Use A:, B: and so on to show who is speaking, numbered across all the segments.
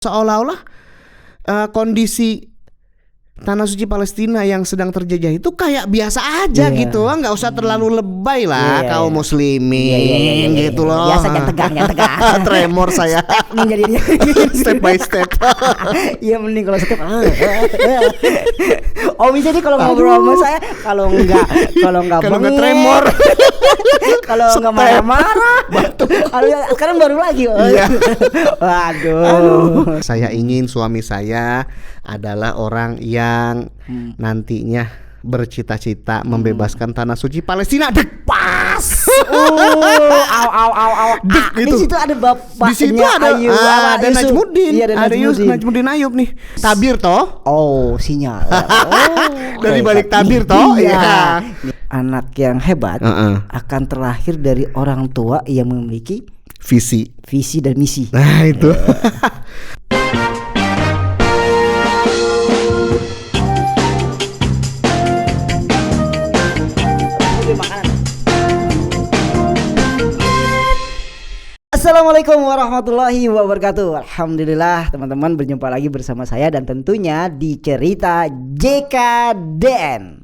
A: Seolah-olah kondisi Tanah Suci Palestina yang sedang terjajah itu kayak biasa aja gitu, nggak usah terlalu lebay lah kaum muslimin gitu loh.
B: Biasa jangan tegang.
A: Tremor saya.
B: Menjadinya
A: Step by step.
B: Iya mending kalau step. Om jadi kalau ngobrol sama saya kalau nggak
A: tremor,
B: kalau nggak marah-marah, sekarang baru lagi. Waduh.
A: Saya ingin suami saya adalah orang yang nantinya bercita-cita membebaskan Tanah Suci Palestina. Dek pas.
B: Di situ ada bapaknya.
A: Di situ ada Najmuddin.
B: Iya,
A: ada Najmuddin Ayub nih. Tabir toh.
B: Oh, sinyal.
A: Dari balik tabir toh. Iya.
B: Anak yang hebat akan terlahir dari orang tua yang memiliki
A: visi
B: dan misi.
A: Nah, itu.
B: Assalamualaikum warahmatullahi wabarakatuh. Alhamdulillah teman-teman berjumpa lagi bersama saya dan tentunya di cerita JKDN.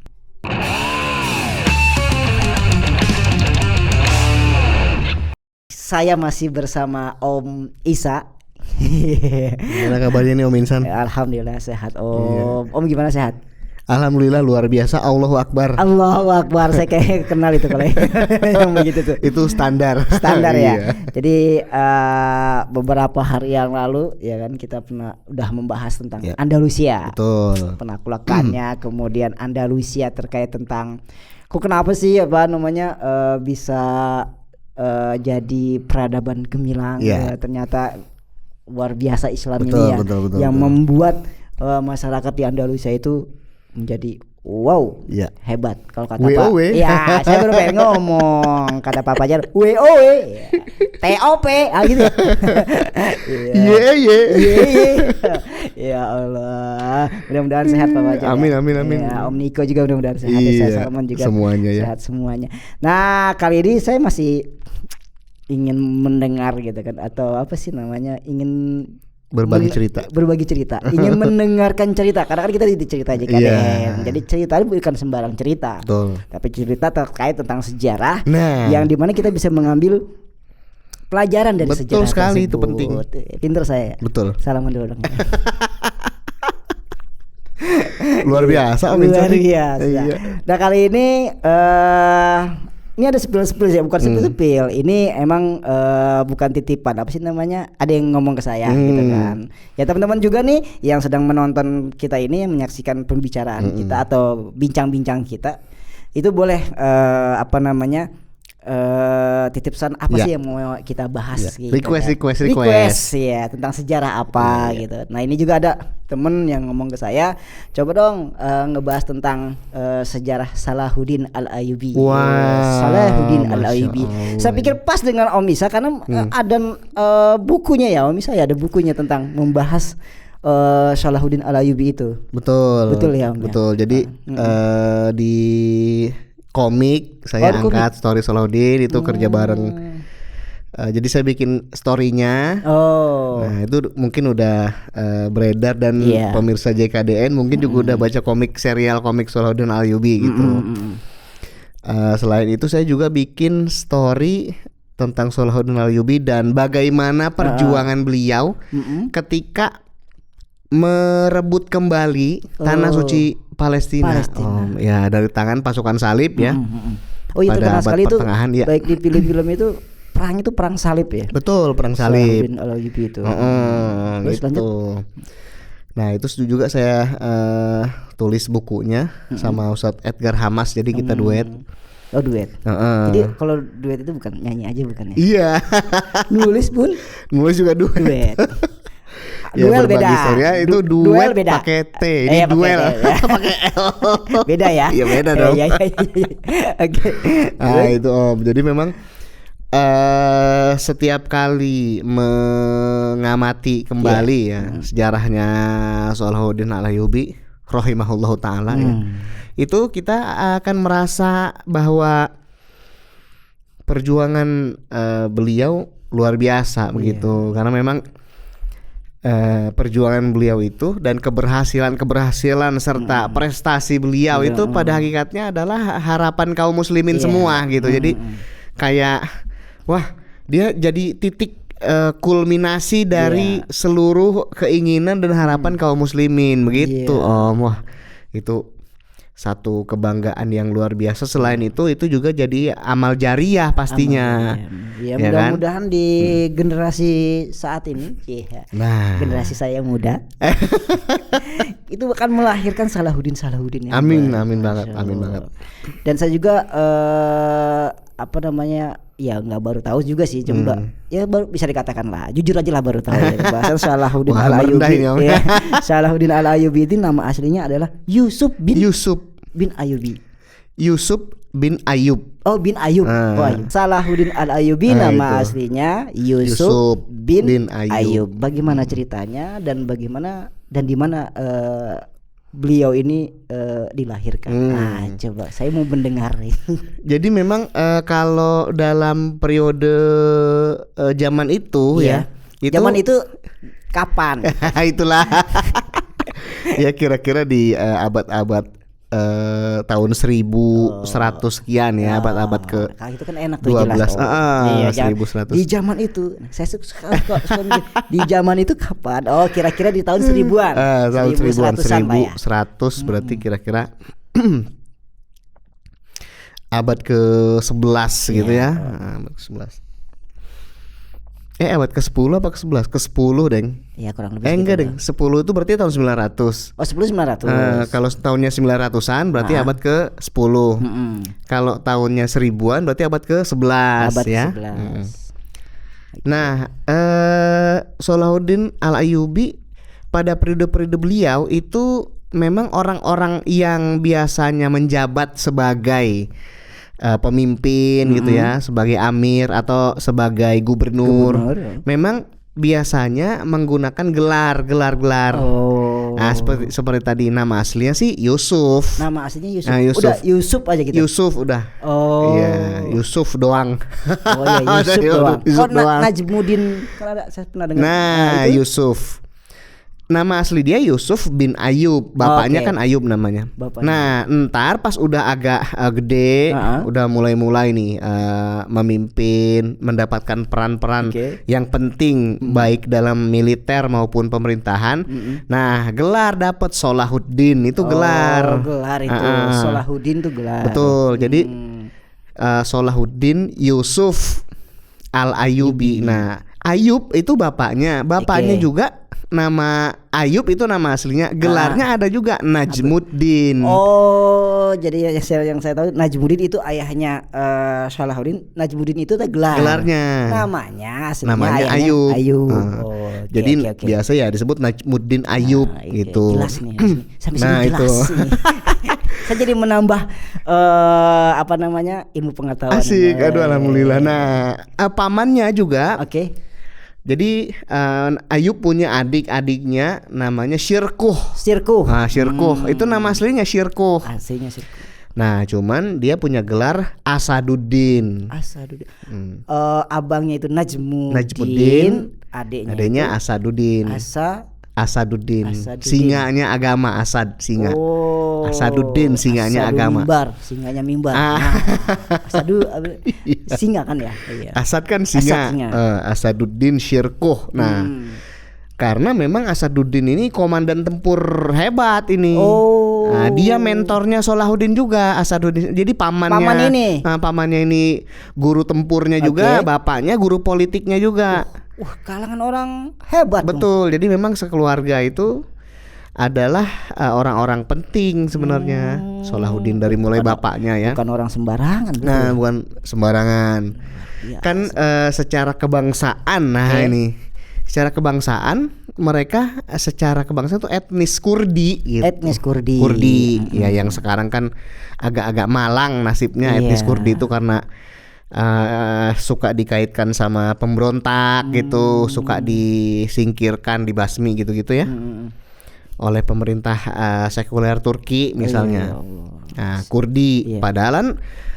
B: Saya masih bersama Om Isa.
A: Gimana kabarnya nih Om Insan?
B: Alhamdulillah sehat Om. Om gimana sehat?
A: Alhamdulillah luar biasa. Allahu Akbar.
B: Allahu Akbar. Saya kayak kenal itu kalau yang begitu tuh.
A: Itu standar
B: ya.
A: Iya.
B: Jadi beberapa hari yang lalu ya kan kita udah membahas tentang Andalusia.
A: Betul.
B: Penaklukannya, kemudian Andalusia terkait tentang kenapa sih bisa jadi peradaban gemilang. Ya, ternyata luar biasa Islam ini ya, yang membuat masyarakat di Andalusia itu menjadi hebat. Kalau kata Pak, ya saya baru pengen ngomong, kata Papa aja TOP gitu. Ya Allah, mudah-mudahan sehat Papa aja.
A: Amin.
B: Ya, Om Niko juga mudah-mudahan sehat. Saya Salman juga
A: semuanya
B: sehat semuanya. Nah kali ini saya masih ingin mendengar gitu kan, atau apa sih namanya, ingin berbagi cerita, ingin mendengarkan cerita, karena kan kita di cerita aja kan. Jadi cerita itu bukan sembarang cerita.
A: Betul.
B: Tapi cerita terkait tentang sejarah, yang dimana kita bisa mengambil pelajaran dari sejarah.
A: Betul sekali,
B: tersebut.
A: itu penting.
B: Pinter saya.
A: Betul.
B: Salaman dulu dong.
A: Luar biasa Om.
B: Luar biasa.
A: Iya.
B: Nah kali ini ada spill ya, bukan spill. Ini emang bukan titipan, apa sih namanya? Ada yang ngomong ke saya gitu kan. Ya teman-teman juga nih yang sedang menonton kita ini, yang menyaksikan pembicaraan kita atau bincang-bincang kita, itu boleh titip pesan apa sih yang mau kita bahas gitu. Request ya, tentang sejarah apa gitu. Nah, ini juga ada temen yang ngomong ke saya, coba dong ngebahas tentang sejarah Salahuddin Al-Ayyubi. Salahuddin Al-Ayyubi. Saya pikir pas dengan Om Isa karena ada bukunya ya, Om Isa ya, ada bukunya tentang membahas Salahuddin Al-Ayyubi itu. Betul ya Om.
A: Betul. Jadi di komik saya angkat story Salahuddin itu kerja bareng. Jadi saya bikin storynya. Nah itu mungkin udah beredar dan pemirsa JKDN mungkin juga udah baca serial komik Salahuddin Al-Ayyubi gitu. Selain itu saya juga bikin story tentang Salahuddin Al-Ayyubi dan bagaimana perjuangan beliau ketika merebut kembali Tanah Suci Palestina. Ya dari tangan pasukan salib ya.
B: Itu
A: pada
B: abad sekali itu
A: ya.
B: Baik di film-film itu perang salib ya.
A: Betul, perang salib.
B: Itu.
A: Terus gitu. Nah itu juga saya tulis bukunya sama Ustadz Edgar Hamas. Jadi kita duet.
B: Oh duet. Jadi kalau duet itu bukan nyanyi aja bukan ya?
A: Iya.
B: Nulis pun.
A: Nulis juga duet.
B: Duel beda.
A: Itu duel beda. Pakai T. Ini duel pakai L.
B: Beda ya?
A: Iya beda dong.
B: Oke.
A: Nah itu Om. Jadi memang setiap kali mengamati kembali sejarahnya Salahuddin Al-Ayyubi rahimahullahu taala itu kita akan merasa bahwa perjuangan beliau luar biasa begitu, karena memang perjuangan beliau itu dan keberhasilan serta prestasi beliau itu pada hakikatnya adalah harapan kaum muslimin semua gitu. Jadi kayak wah, dia jadi titik kulminasi dari seluruh keinginan dan harapan kaum muslimin begitu Om. Wah, itu satu kebanggaan yang luar biasa. Selain itu juga jadi amal jariah pastinya.
B: Ya, mudah-mudahan di generasi saat ini, generasi saya muda, itu akan melahirkan Salahuddin yang
A: amin banget.
B: Dan saya juga ya nggak baru tahu juga sih, coba ya baru bisa dikatakan lah, jujur aja lah baru tahu ya. Bahasa Salahuddin Al-Ayyubi. Salahuddin Al-Ayyubi itu nama aslinya adalah Yusuf bin Ayyubi.
A: Yusuf bin Ayyub.
B: Oh, bin Ayyub. Ayyub. Salahuddin Al-Ayyubi nama aslinya Yusuf bin Ayyub. Bagaimana ceritanya dan di mana beliau ini dilahirkan? Coba saya mau mendengar.
A: Jadi memang kalau dalam periode zaman itu
B: zaman itu kapan?
A: Itulah. Ya kira-kira di abad-abad tahun 1100 sekian ya, abad-abad ke
B: itu kan enak tuh 12. Jelas.
A: 1100.
B: Di zaman itu saya suka di zaman itu kapan? Oh, kira-kira di tahun 1000-an.
A: Tahun 1100 berarti kira-kira abad ke-11 gitu ya. Abad ke-11. Abad ke-10 apa ke-11? Ke-10 Deng.
B: Ya kurang lebih.
A: Enggak Deng, 10 itu berarti tahun 900.
B: Oh 10 900.
A: Kalau tahunnya 900-an berarti abad ke-10. Kalau tahunnya 1000-an berarti abad ke-11 ya. Nah, Salahuddin Al-Ayyubi pada periode-periode beliau itu memang orang-orang yang biasanya menjabat sebagai pemimpin gitu ya, sebagai amir atau sebagai gubernur. Memang biasanya menggunakan gelar. Nah, seperti tadi nama aslinya sih Yusuf.
B: Nama aslinya Yusuf. Yusuf. Udah Yusuf aja gitu.
A: Yusuf udah. Iya, Yusuf doang.
B: Oh iya, Yusuf doang. Najmuddin kan ada, saya pernah dengar.
A: Nah, Yusuf. Nama asli dia Yusuf bin Ayyub, bapaknya kan Ayyub namanya. Nah, ntar pas udah agak gede, udah mulai nih memimpin, mendapatkan peran-peran yang penting baik dalam militer maupun pemerintahan. Nah, gelar dapat Salahuddin itu gelar.
B: Gelar itu Salahuddin itu gelar.
A: Betul. Jadi Salahuddin Yusuf Al-Ayyubi. Nah, Ayyub itu bapaknya juga nama Ayyub itu nama aslinya, gelarnya ada juga Najmuddin.
B: Oh, jadi yang saya tahu Najmuddin itu ayahnya Salahuddin. Najmuddin itu gelarnya. Namanya aslinya Ayyub.
A: Jadi biasa ya disebut Najmuddin Ayyub gitu.
B: Jelas nih. Sampai sini jelas nih. Saya jadi menambah ilmu pengetahuan.
A: Asik, aduh alhamdulillah. Nah, pamannya juga. Jadi Ayyub punya adik-adiknya namanya Syirkuh. Nah, Syirkuh itu nama aslinya Syirkuh. Nah, cuman dia punya gelar Asaduddin.
B: Abangnya itu Najmuddin,
A: adiknya Asaduddin. Asaduddin. Singanya agama, singa. Asaduddin singanya agama.
B: Singanya mimbar. Asadu singa kan ya?
A: Asad kan singa. Asaduddin Syirkuh. Nah, karena memang Asaduddin ini komandan tempur hebat ini. Nah, dia mentornya Salahuddin juga, Asaduddin. Jadi pamannya ini guru tempurnya juga, bapaknya guru politiknya juga.
B: Kalangan orang hebat.
A: Betul. Jadi memang sekeluarga itu adalah orang-orang penting sebenarnya. Salahuddin dari mulai bapaknya ya.
B: Bukan orang sembarangan.
A: Nah, bukan sembarangan. Kan secara kebangsaan. Ini secara kebangsaan mereka secara kebangsaan itu etnis Kurdi gitu.
B: Etnis Kurdi.
A: Ya, yang sekarang kan agak-agak malang nasibnya etnis Kurdi itu karena suka dikaitkan sama pemberontak gitu, suka disingkirkan, dibasmi gitu-gitu ya oleh pemerintah sekuler Turki misalnya. Nah, Kurdi. Padahal kan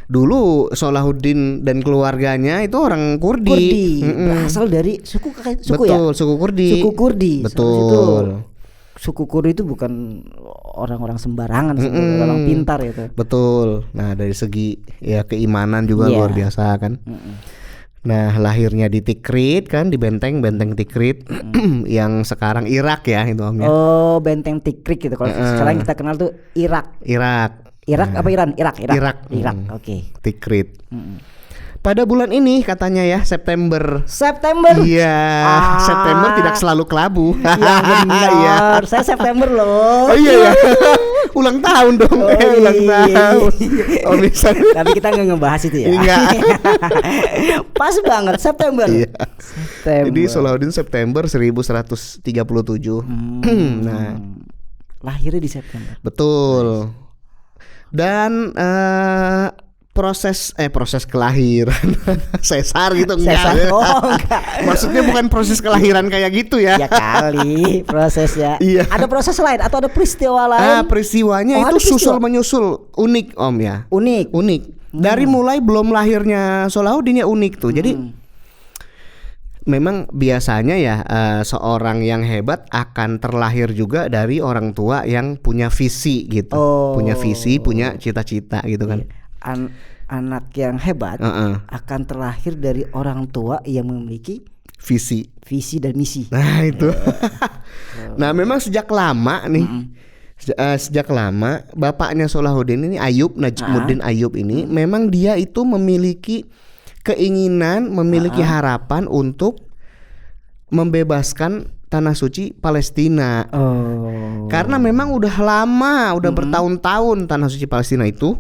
A: dulu Salahuddin dan keluarganya itu orang Kurdi.
B: Berasal dari suku
A: Betul, suku Kurdi.
B: Suku Kurdi.
A: Betul.
B: Suku Kurdi itu bukan orang-orang sembarangan, orang pintar itu.
A: Betul. Nah, dari segi ya keimanan juga luar biasa kan. Nah, lahirnya di Tikrit kan, di benteng Tikrit yang sekarang Irak ya itu Om ya.
B: Oh, benteng Tikrit gitu. Kalau sekarang kita kenal tuh Irak. Irak apa Iran? Irak. Oke.
A: Tikrit. Pada bulan ini katanya ya September. Iya. September tidak selalu kelabu.
B: Iya benar. Saya September loh.
A: Oh iya ya. Ulang tahun dong. Ulang tahun. Oh bisa.
B: Tapi kita nggak ngebahas itu ya.
A: Enggak.
B: Pas banget September.
A: Iya. Jadi Salahuddin September 1137. Nah,
B: lahirnya di September.
A: Betul. Dan proses kelahiran sesar gitu enggak. Maksudnya bukan proses kelahiran kayak gitu ya.
B: Ya kali prosesnya.
A: Iya.
B: Ada proses lain atau ada peristiwa lain?
A: Peristiwanya itu susul menyusul, unik Om ya. Unik. Dari mulai belum lahirnya Salahuddin ya unik tuh. Jadi memang biasanya ya seorang yang hebat akan terlahir juga dari orang tua yang punya visi gitu. Punya visi, punya cita-cita gitu kan.
B: Anak yang hebat akan terlahir dari orang tua yang memiliki visi dan misi.
A: Nah itu. Nah memang sejak lama nih, sejak lama bapaknya Salahuddin ini Najmuddin Ayyub ini memang dia itu memiliki keinginan, memiliki harapan untuk membebaskan tanah suci Palestina. Karena memang udah lama, udah bertahun-tahun tanah suci Palestina itu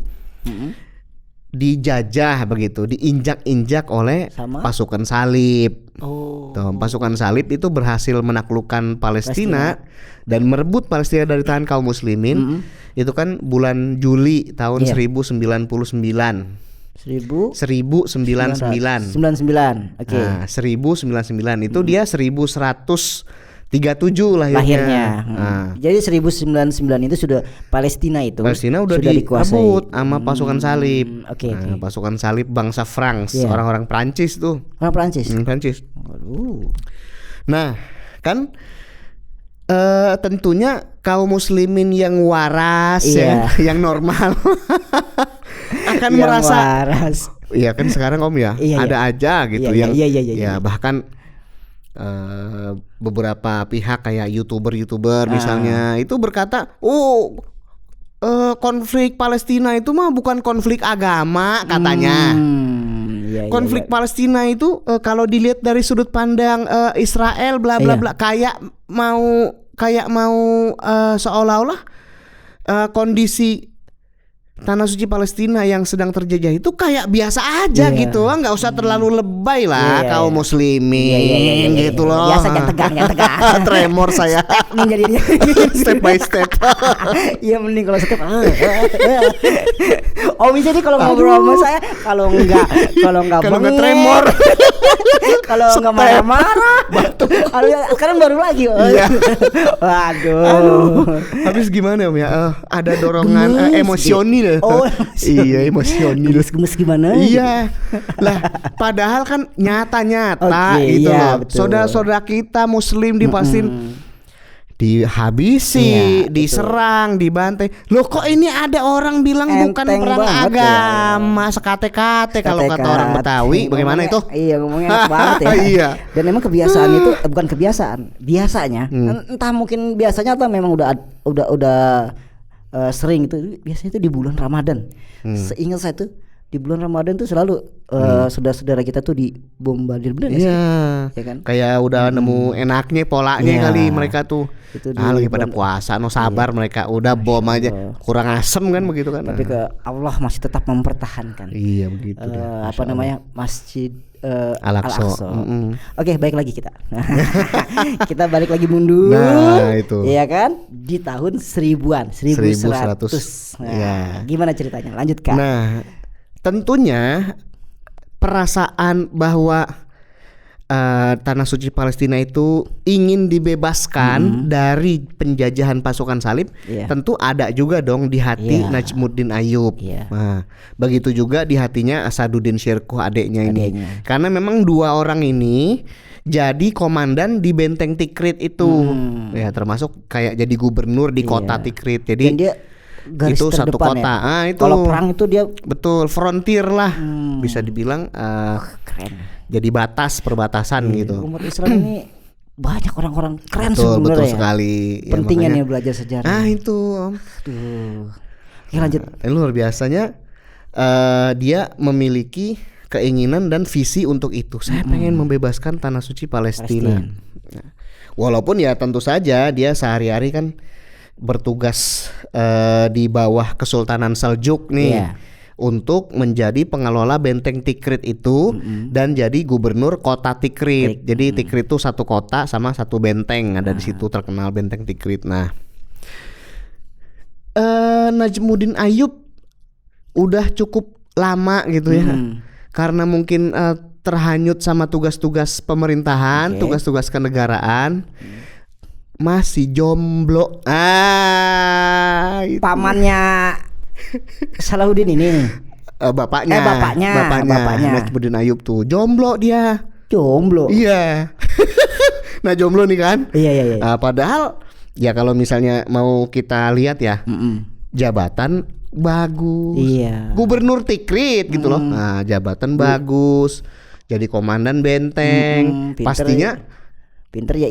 A: dijajah begitu, diinjak-injak oleh pasukan salib. Tuh, pasukan salib itu berhasil menaklukkan Palestina dan merebut Palestina dari tangan kaum muslimin. Itu kan bulan Juli tahun 1099.
B: 1099. Oke.
A: Nah, 1099 itu dia 1137 lahirnya.
B: Jadi 1099 itu sudah Palestina
A: udah dikuasai sama pasukan salib. Pasukan salib bangsa France, orang-orang Prancis tuh.
B: Orang Prancis.
A: Prancis. Nah, kan tentunya kaum muslimin yang waras yang normal akan yang merasa waras. Iya kan sekarang Om ya, ada aja gitu yang bahkan beberapa pihak kayak youtuber misalnya itu berkata, konflik Palestina itu mah bukan konflik agama katanya. Konflik Palestina itu kalau dilihat dari sudut pandang Israel bla bla bla kayak mau seolah-olah kondisi tanah suci Palestina yang sedang terjajah itu kayak biasa aja gitu, nggak usah terlalu lebay lah kaum muslimin gitu loh.
B: Biasa jangan tegang.
A: Tremor saya. Step by step.
B: Iya mending kalau step. Jadi kalau ngobrol sama saya kalau nggak
A: tremor,
B: kalau nggak marah-marah, sekarang baru lagi. Waduh.
A: Habis gimana Om ya? Ada dorongan emosional. Iya emosional.
B: Gemes gimana?
A: Iya. Lah padahal kan nyata gitu loh. Saudara-saudara kita muslim di Palestina dihabisi, diserang, dibantai. Loh kok ini ada orang bilang bukan perang agama, sekate-kate kalau kata orang Betawi. Bagaimana itu?
B: Iya ngomongnya enak banget ya.
A: Iya.
B: Dan memang kebiasaan itu bukan kebiasaan. Biasanya entah mungkin biasanya atau memang udah sering itu biasanya itu di bulan Ramadan. Seingat saya tuh di bulan Ramadan tuh selalu saudara-saudara kita tuh dibombardir bener nggak sih? Ya kan?
A: Kayak udah nemu enaknya polanya kali mereka tuh. Lagi pada puasa, sabar mereka udah bom aja, kurang asem kan begitu kan?
B: Tapi Allah masih tetap mempertahankan.
A: Iya begitu.
B: Masjid
A: Al-Aqsa.
B: Oke, balik lagi kita. Kita balik lagi mundur.
A: Nah, itu.
B: Iya kan? Di tahun 1100. Nah, gimana ceritanya? Lanjutkan.
A: Nah, tentunya perasaan bahwa tanah suci Palestina itu ingin dibebaskan dari penjajahan pasukan salib, tentu ada juga dong di hati Najmuddin Ayyub. Nah, begitu juga di hatinya Asaduddin Syirkuh adiknya ini. Karena memang dua orang ini jadi komandan di benteng Tikrit itu. Ya, termasuk kayak jadi gubernur di kota Tikrit. Jadi
B: dia garis
A: itu satu kota.
B: Itu kalau perang itu dia
A: betul frontier lah. Bisa dibilang keren. Jadi perbatasan gitu.
B: Umat Islam ini banyak orang-orang keren
A: sebenarnya. Betul
B: ya.
A: sekali.
B: Pentingnya nih belajar sejarah.
A: Itu Om.
B: Oke, lanjut.
A: Luar biasanya dia memiliki keinginan dan visi untuk itu. Saya pengen membebaskan tanah suci Palestina. Nah, walaupun ya tentu saja dia sehari-hari kan bertugas di bawah Kesultanan Seljuk nih. Untuk menjadi pengelola benteng Tikrit itu dan jadi gubernur kota Tikrit. Jadi Tikrit itu satu kota sama satu benteng, ada di situ terkenal benteng Tikrit. Nah, Najmuddin Ayyub udah cukup lama gitu ya, karena mungkin terhanyut sama tugas-tugas pemerintahan, tugas-tugas kenegaraan. Masih jomblo.
B: Pamannya Salahuddin ini
A: bapaknya Najmuddin Ayyub tuh jomblo dia. Iya. Nah, jomblo nih kan.
B: Iya.
A: Padahal ya kalau misalnya mau kita lihat ya, jabatan bagus. Gubernur Tikrit gitu loh. Nah, jabatan bagus. Jadi komandan benteng. Pastinya
B: pinter
A: ya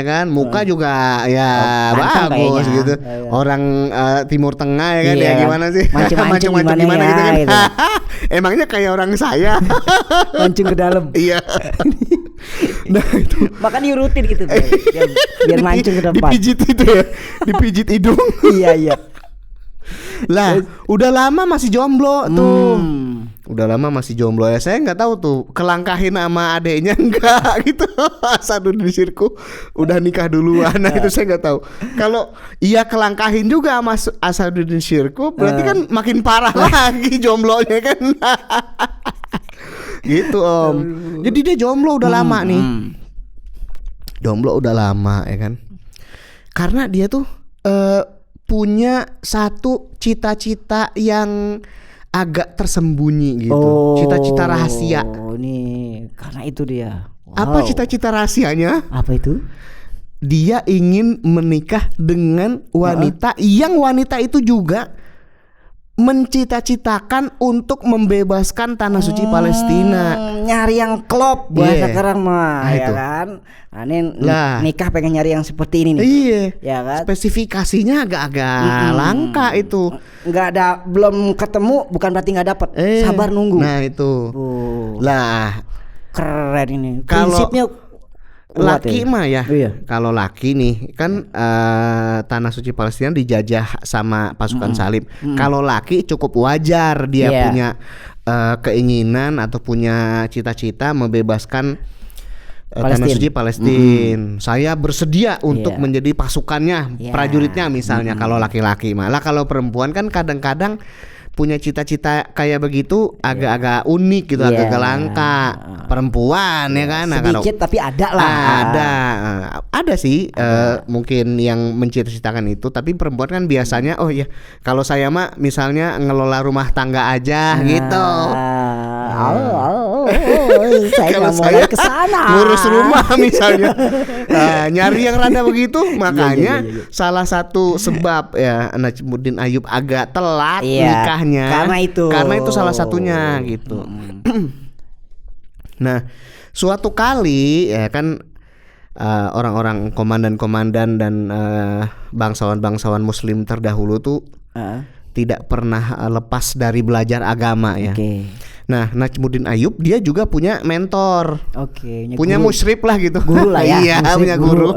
A: kan, muka juga ya bagus gitu. Orang Timur Tengah ya kan, ya gimana sih,
B: mancung gimana
A: gitu kan
B: gitu.
A: Emangnya kayak orang saya
B: mancung ke dalam.
A: Iya. Nah itu
B: makanya diurutin gitu biar mancung ke depan,
A: dipijit itu ya, dipijit hidung.
B: Iya
A: lah udah lama masih jomblo tuh. Udah lama masih jomblo ya. Saya nggak tahu tuh kelangkahin sama adeknya enggak gitu. Asaduddin Syirkuh udah nikah duluan. Nah itu saya nggak tahu. Kalau iya kelangkahin juga sama Asaduddin Syirkuh, berarti kan makin parah lagi jomblonya kan. Gitu Om. Jadi dia jomblo udah lama nih. Jomblo udah lama ya kan. Karena dia tuh punya satu cita-cita yang agak tersembunyi gitu. Cita-cita rahasia.
B: Nih, karena itu dia.
A: Apa cita-cita rahasianya?
B: Apa itu?
A: Dia ingin menikah dengan wanita yang wanita itu juga mencita-citakan untuk membebaskan tanah suci Palestina.
B: Nyari yang klop bahasa sekarang mah, ya kan? Nah, ini nikah pengen nyari yang seperti ini nih.
A: Iya.
B: Ya kan?
A: Spesifikasinya agak-agak langka itu.
B: Belum ketemu bukan berarti nggak dapat. Sabar nunggu.
A: Nah itu. Lah
B: keren ini.
A: Prinsipnya laki mah ya. Kalau laki nih kan tanah suci Palestina dijajah sama pasukan salib. Kalau laki cukup wajar dia punya keinginan atau punya cita-cita membebaskan tanah suci Palestina. Saya bersedia untuk menjadi pasukannya, prajuritnya misalnya. Kalau laki-laki, malah kalau perempuan kan kadang-kadang punya cita-cita kayak begitu agak-agak unik gitu, agak langka. Perempuan ya kan.
B: Sedikit tapi ada lah.
A: Ada sih mungkin yang mencita-citakan itu, tapi perempuan kan biasanya kalau saya mah misalnya ngelola rumah tangga aja gitu.
B: Kalau saya kesana
A: ngurus rumah misalnya. Nyari yang rada begitu, makanya salah satu sebab ya Najmuddin Ayyub agak telat nikahnya. Karena itu salah satunya gitu. Nah, suatu kali ya kan orang-orang komandan-komandan dan bangsawan-bangsawan Muslim terdahulu tuh tidak pernah lepas dari belajar agama ya. Nah, Najmuddin Ayyub dia juga punya mentor. Punya musyrif lah gitu.
B: Guru lah ya.
A: Iya, punya guru.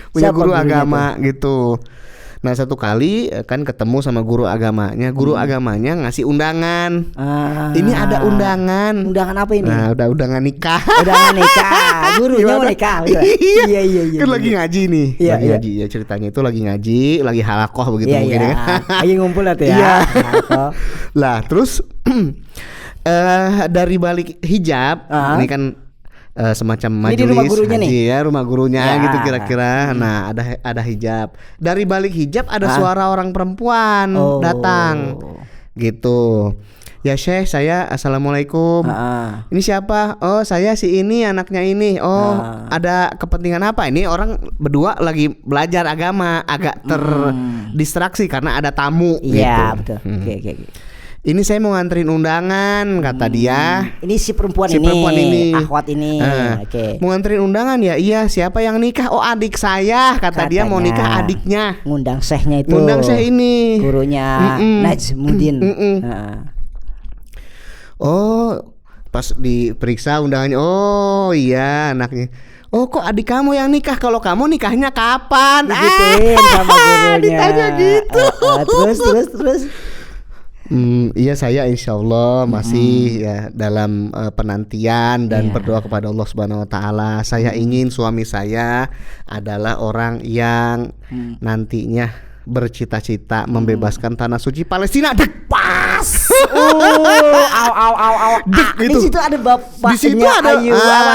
A: Punya guru agama
B: itu?
A: gitu. Nah, satu kali kan ketemu sama guru agamanya. Guru agamanya ngasih undangan. Ini ada undangan.
B: Undangan apa ini?
A: Nah, udah undangan nikah.
B: Undangan nikah. Gurunya mau nikah.
A: Iya. Kan lagi ngaji nih. Lagi ngaji ya, ceritanya itu lagi ngaji, lagi halakoh begitu mungkin ya.
B: Lagi ngumpul lah tuh ya.
A: Iya. Lah, terus dari balik hijab ini kan semacam majelis
B: rumah gurunya
A: haji
B: nih.
A: Ya, rumah gurunya gitu kira-kira. Nah, ada hijab. Dari balik hijab ada suara orang perempuan datang. Gitu. Ya Syekh, saya assalamualaikum. Ini siapa? Oh, saya si ini, anaknya ini. Oh, ada kepentingan apa? Ini orang berdua lagi belajar agama, agak terdistraksi karena ada tamu.
B: Iya,
A: gitu.
B: Betul. Oke.
A: Ini saya mau nganterin undangan, kata dia.
B: Ini si perempuan ini, akhwat ini. Oke.
A: Mau nganterin undangan ya? Iya. Siapa yang nikah? Oh, adik saya. Katanya dia mau nikah adiknya.
B: Ngundang syekhnya itu.
A: Ngundang syekh ini.
B: Gurunya Najmuddin.
A: Oh, pas diperiksa undangannya. Oh iya, anaknya. Oh, kok adik kamu yang nikah? Kalau kamu nikahnya kapan?
B: Digituin sama gurunya.
A: Ditanya gitu.
B: Terus.
A: Iya, saya insya Allah masih ya dalam penantian dan berdoa kepada Allah Subhanahu Wa Taala. Saya ingin suami saya adalah orang yang nantinya bercita-cita membebaskan tanah suci Palestina. Dek pas. Dek
B: gitu. Di situ ada bapaknya.
A: Di situ ada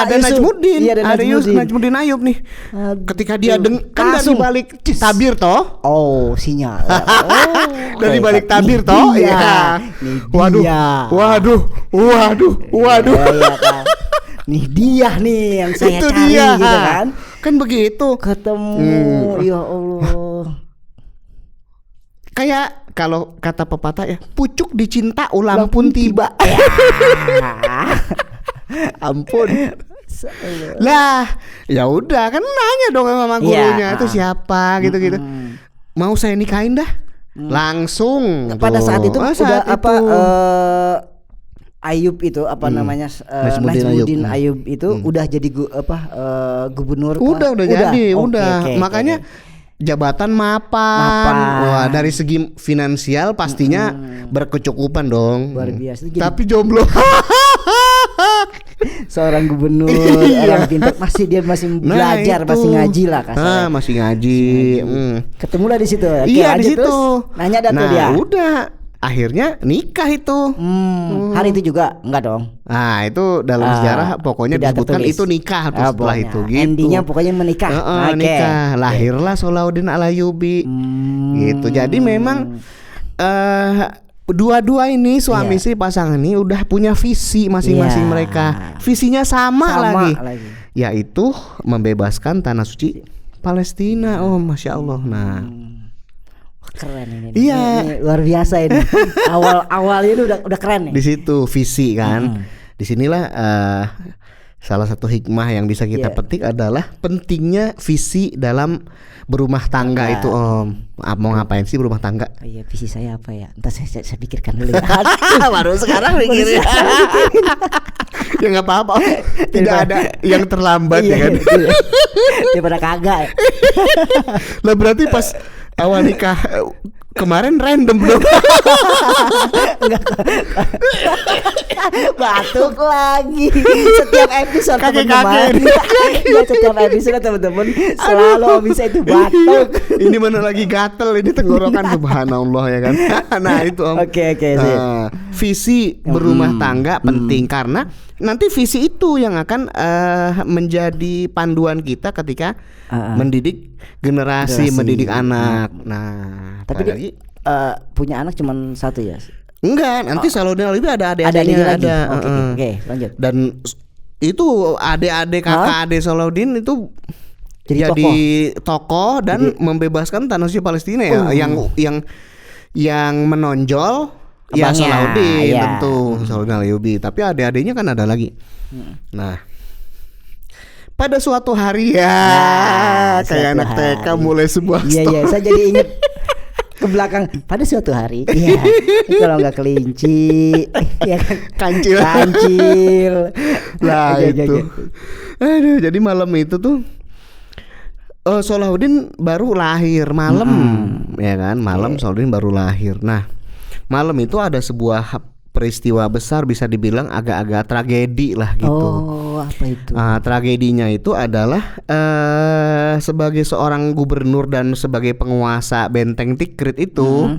A: ada Najmuddin.
B: Iya,
A: ada Najmuddin Ayub nih. Ketika dia kan dari balik tabir toh.
B: Oh, sinyal.
A: Dari balik tabir toh. Iya. Waduh.
B: Nih dia nih yang saya
A: itu
B: cari
A: dia.
B: Gitu kan.
A: Kan begitu.
B: Ketemu. Ya Allah.
A: Kayak kalau kata pepatah ya, pucuk dicinta ulang pun tiba.
B: Ampun.
A: Lah, ya udah kan nanya dong sama gurunya itu siapa gitu-gitu. Mau saya nikahin dah. Langsung.
B: Pada saat itu udah apa Ayub itu namanya Najmuddin Ayub itu udah jadi gubernur.
A: Udah jadi. Makanya jabatan mapan. Wah, dari segi finansial pastinya berkecukupan dong.
B: Luar biasa.
A: Tapi jomblo.
B: Seorang gubernur, orang pintar, masih belajar, masih ngaji lah kasarnya.
A: Masih ngaji.
B: Ketemulah di situ.
A: Iya, di situ.
B: Nanya tuh dia.
A: Udah. Akhirnya nikah itu.
B: Hari itu juga enggak dong.
A: Nah, itu dalam sejarah pokoknya disebutkan itu nikah tuh setelah itu gitu.
B: Endingnya pokoknya menikah.
A: Nikah. Lahirlah Salahuddin Al-Ayyubi. Gitu. Jadi memang dua-dua ini suami istri pasangan ini udah punya visi masing-masing mereka. Visinya sama lagi. Yaitu membebaskan tanah suci Palestina. Oh, Masya Allah. Nah,
B: keren ini.
A: Iya.
B: Ini luar biasa ini. Awal-awalnya itu udah keren nih.
A: Di situ visi kan. Disinilah salah satu hikmah yang bisa kita petik adalah pentingnya visi dalam berumah tangga itu, Om. Mau ngapain sih berumah tangga?
B: Oh iya, visi saya apa ya? Entar saya pikirkan dulu ya.
A: Baru sekarang mikirin. Ya nggak apa-apa. Tidak ada yang terlambat ya kan.
B: Daripada kagak.
A: Lah berarti pas awal nikah kemarin random belum?
B: Batuk lagi. Setiap episode teman-teman. Ya, setiap episode teman-teman selalu bisa itu batuk.
A: Ini mana lagi gatel ini tenggorokan, subhanallah ya kan. Nah itu Om.
B: Oke.
A: Visi berumah tangga penting karena nanti visi itu yang akan menjadi panduan kita ketika mendidik generasi, mendidik anak. Nah,
B: tapi dia punya anak cuma satu ya?
A: Enggak, nanti Salahuddin Al-Ayyubi ada adik-adiknya ada.
B: Oke, lanjut.
A: Dan itu adik-adik kakak adik Salahuddin itu jadi tokoh dan membebaskan tanah suci Palestina ya. Yang menonjol ya Salahuddin tentu Salahuddin Al-Ayyubi. Tapi adik-adiknya kan ada lagi. Nah, pada suatu hari kayak anak TK mulai sebuah story.
B: Iya, saya jadi ingat ke belakang. Pada suatu hari, kalau nggak kelinci, ya
A: kancil. Lah itu. Aduh, jadi malam itu tuh Salahuddin baru lahir malam, ya kan? Malam Salahuddin baru lahir. Nah, malam itu ada sebuah peristiwa besar, bisa dibilang agak-agak tragedi lah gitu.
B: Oh, apa itu?
A: Tragedinya itu adalah sebagai seorang gubernur dan sebagai penguasa benteng Tikrit itu,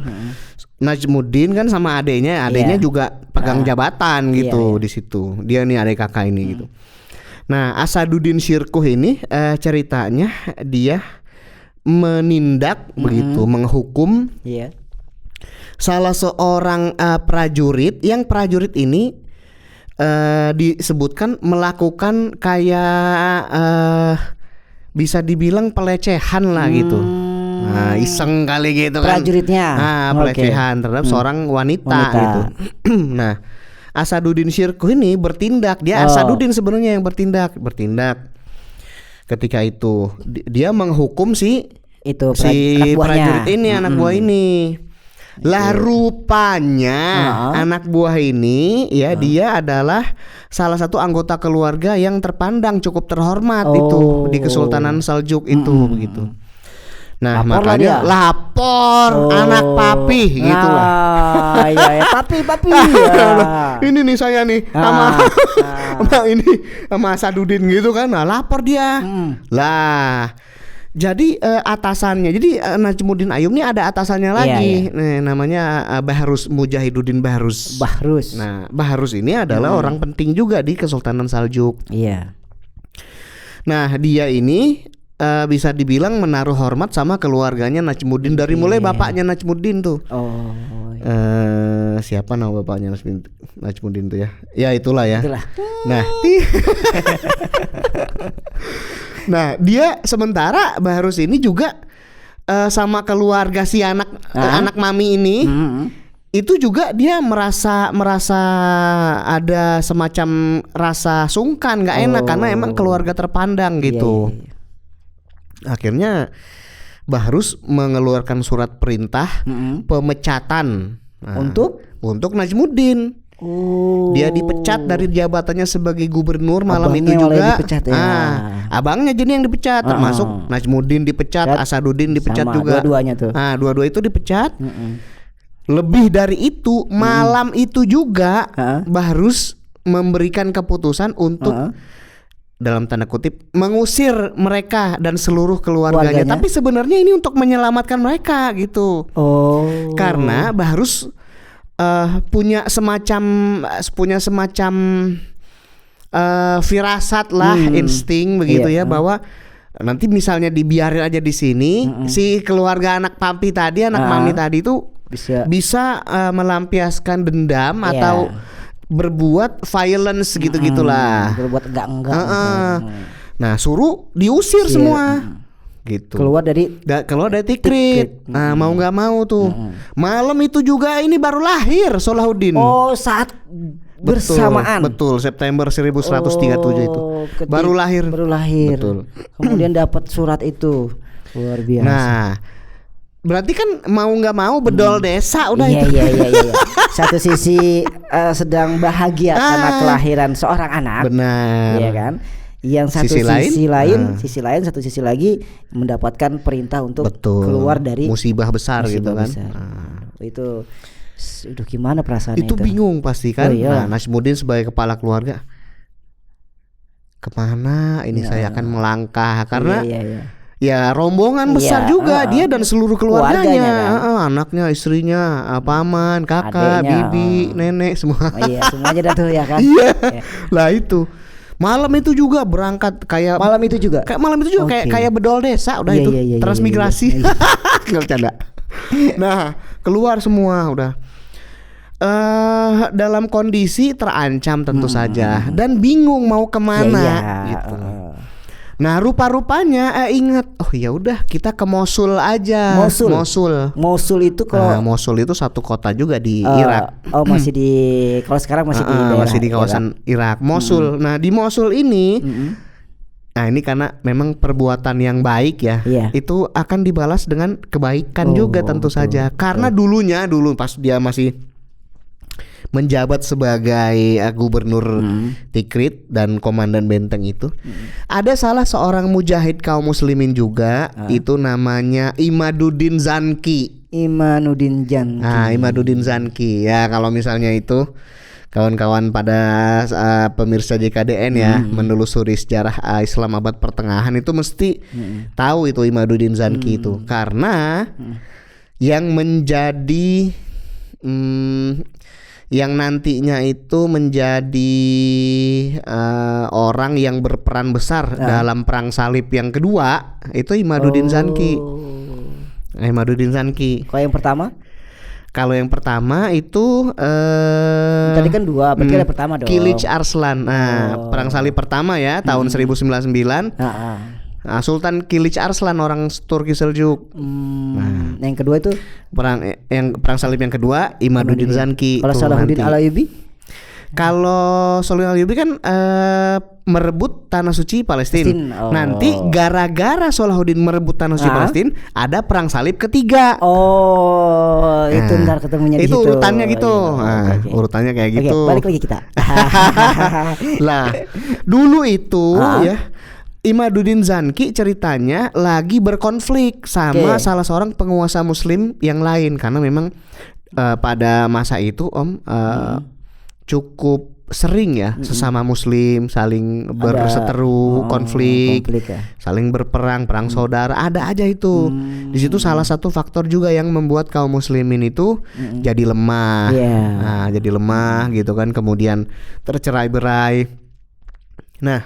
A: Najmuddin kan sama adeknya juga pegang jabatan gitu di situ. Dia nih adik kakak ini gitu. Nah, Asaduddin Syirkuh ini ceritanya dia menindak begitu, menghukum salah seorang prajurit yang prajurit ini disebutkan melakukan kayak bisa dibilang pelecehan lah gitu. Nah, iseng kali gitu kan.
B: Prajuritnya.
A: Pelecehan terhadap seorang wanita gitu. Nah, Asaduddin Syirkuh ini bertindak. Dia Asaduddin sebenarnya yang bertindak. Ketika itu dia menghukum si prajurit ini, anak buah ini. Lah rupanya anak buah ini dia adalah salah satu anggota keluarga yang terpandang cukup terhormat itu di Kesultanan Seljuk itu begitu. Nah, makanya lapor anak papi gitu lah.
B: Iya, papi.
A: Ini nih saya nih sama Asaduddin gitu kan. Nah, lapor dia. Lah. Jadi atasannya. Jadi Najmuddin Ayyub nih ada atasannya lagi. Nih, namanya Bahrus Mujahiduddin Bahrus. Nah, Bahrus ini adalah orang penting juga di Kesultanan Seljuk.
B: Iya.
A: Nah, dia ini bisa dibilang menaruh hormat sama keluarganya Najmuddin dari mulai bapaknya Najmuddin tuh. Siapa nama bapaknya Najmuddin tuh ya? Ya itulah ya. Nah, nah dia sementara Bahrus ini juga sama keluarga si anak mami ini. Itu juga dia merasa ada semacam rasa sungkan, nggak enak karena emang keluarga terpandang gitu. Akhirnya Bahrus mengeluarkan surat perintah pemecatan untuk Najmuddin. Dia dipecat dari jabatannya sebagai gubernur malam itu juga. Abangnya jadi yang dipecat, termasuk Najmuddin dipecat, Asaduddin dipecat juga.
B: Dua-duanya tuh.
A: Dua-dua itu dipecat. Lebih dari itu, malam itu juga Bahrus memberikan keputusan untuk dalam tanda kutip mengusir mereka dan seluruh keluarganya. Tapi sebenarnya ini untuk menyelamatkan mereka gitu. Karena Bahrus punya semacam firasat lah, insting begitu bahwa nanti misalnya dibiarin aja di sini, si keluarga anak papi tadi, anak mami tadi itu bisa melampiaskan dendam atau berbuat violence gitu-gitulah.
B: Berbuat enggak.
A: Nah, suruh diusir semua. Gitu.
B: Keluar dari
A: Tikrit. Nah, mau nggak mau tuh. Malam itu juga ini baru lahir Salahuddin.
B: Saat bersamaan.
A: Betul, September 1137 itu. Baru lahir.
B: Betul. Kemudian dapat surat itu. Luar biasa.
A: Nah, berarti kan mau nggak mau bedol desa udah itu.
B: Iya. Satu sisi sedang bahagia karena kelahiran seorang anak.
A: Benar.
B: Iya kan? Yang satu sisi lain satu sisi lagi mendapatkan perintah untuk keluar dari
A: musibah besar gitu kan.
B: Itu gimana perasaannya
A: itu? Bingung pasti kan. Nah, Najmuddin sebagai kepala keluarga, kemana ini saya akan melangkah karena ya rombongan besar juga dia dan seluruh keluarganya kan? Anaknya, istrinya, paman, kakak, bibi, nenek semua.
B: Semuanya dah tuh ya kan.
A: Lah itu malam itu juga berangkat kayak kayak bedol desa udah itu transmigrasi. Nggak bercanda. Nah, keluar semua udah dalam kondisi terancam tentu saja dan bingung mau kemana gitu. Nah, rupa-rupanya ingat, ya udah kita ke Mosul aja. Mosul itu Mosul itu satu kota juga di Irak.
B: Masih kalau sekarang masih di daerah
A: masih di kawasan Irak. Mosul. Nah, di Mosul ini nah ini karena memang perbuatan yang baik itu akan dibalas dengan kebaikan juga tentu saja. Karena dulu pas dia masih menjabat sebagai gubernur Tikrit dan komandan benteng itu, ada salah seorang mujahid kaum muslimin juga, itu namanya Imaduddin Zanki.
B: Imaduddin
A: Zanki. Ya, kalau misalnya itu kawan-kawan pada pemirsa JKDN menelusuri sejarah Islam abad pertengahan itu mesti tahu itu Imaduddin Zanki itu, karena yang menjadi yang nantinya itu menjadi orang yang berperan besar dalam perang salib yang kedua itu Imaduddin Zanki. Imaduddin Zanki.
B: Kalau yang pertama?
A: Kalau yang pertama itu
B: tadi kan 2, berarti ada pertama dong.
A: Kilich Arslan. Nah, perang salib pertama ya tahun 1099. Sultan Kilich Arslan orang Turki Seljuk.
B: Nah, yang kedua itu
A: perang salib yang kedua Imaduddin Zanki.
B: Kalau Salahuddin Al-Ayyubi?
A: Kalau Salahuddin Al-Ayyubi kan merebut tanah suci Palestina. Nanti gara-gara Salahuddin merebut tanah suci Palestina, ada perang salib ketiga.
B: Itu ntar ketemunya di situ.
A: Itu urutannya gitu. Urutannya kayak gitu.
B: Balik lagi kita.
A: Lah, dulu itu ya Imaduddin Zanki ceritanya lagi berkonflik sama salah seorang penguasa muslim yang lain karena memang pada masa itu cukup sering ya sesama muslim saling berseteru, konflik ya. Saling berperang, perang saudara, ada aja itu. Di situ salah satu faktor juga yang membuat kaum muslimin itu jadi lemah. Nah, jadi lemah gitu kan, kemudian tercerai-berai. Nah,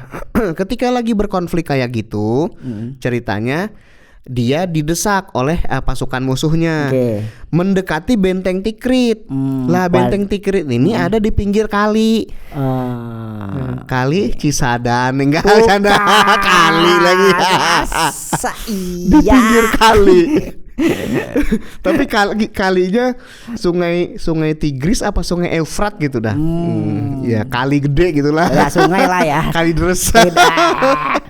A: ketika lagi berkonflik kayak gitu, ceritanya dia didesak oleh pasukan musuhnya mendekati benteng Tikrit. Lah benteng Tikrit ini ada di pinggir kali. Kali Cisadan, enggak canda kali lagi. Di pinggir kali. Tapi kalinya sungai Tigris apa sungai Efrat gitu dah. Ya kali gede gitulah.
B: Ya sungai lah ya.
A: Kali deres.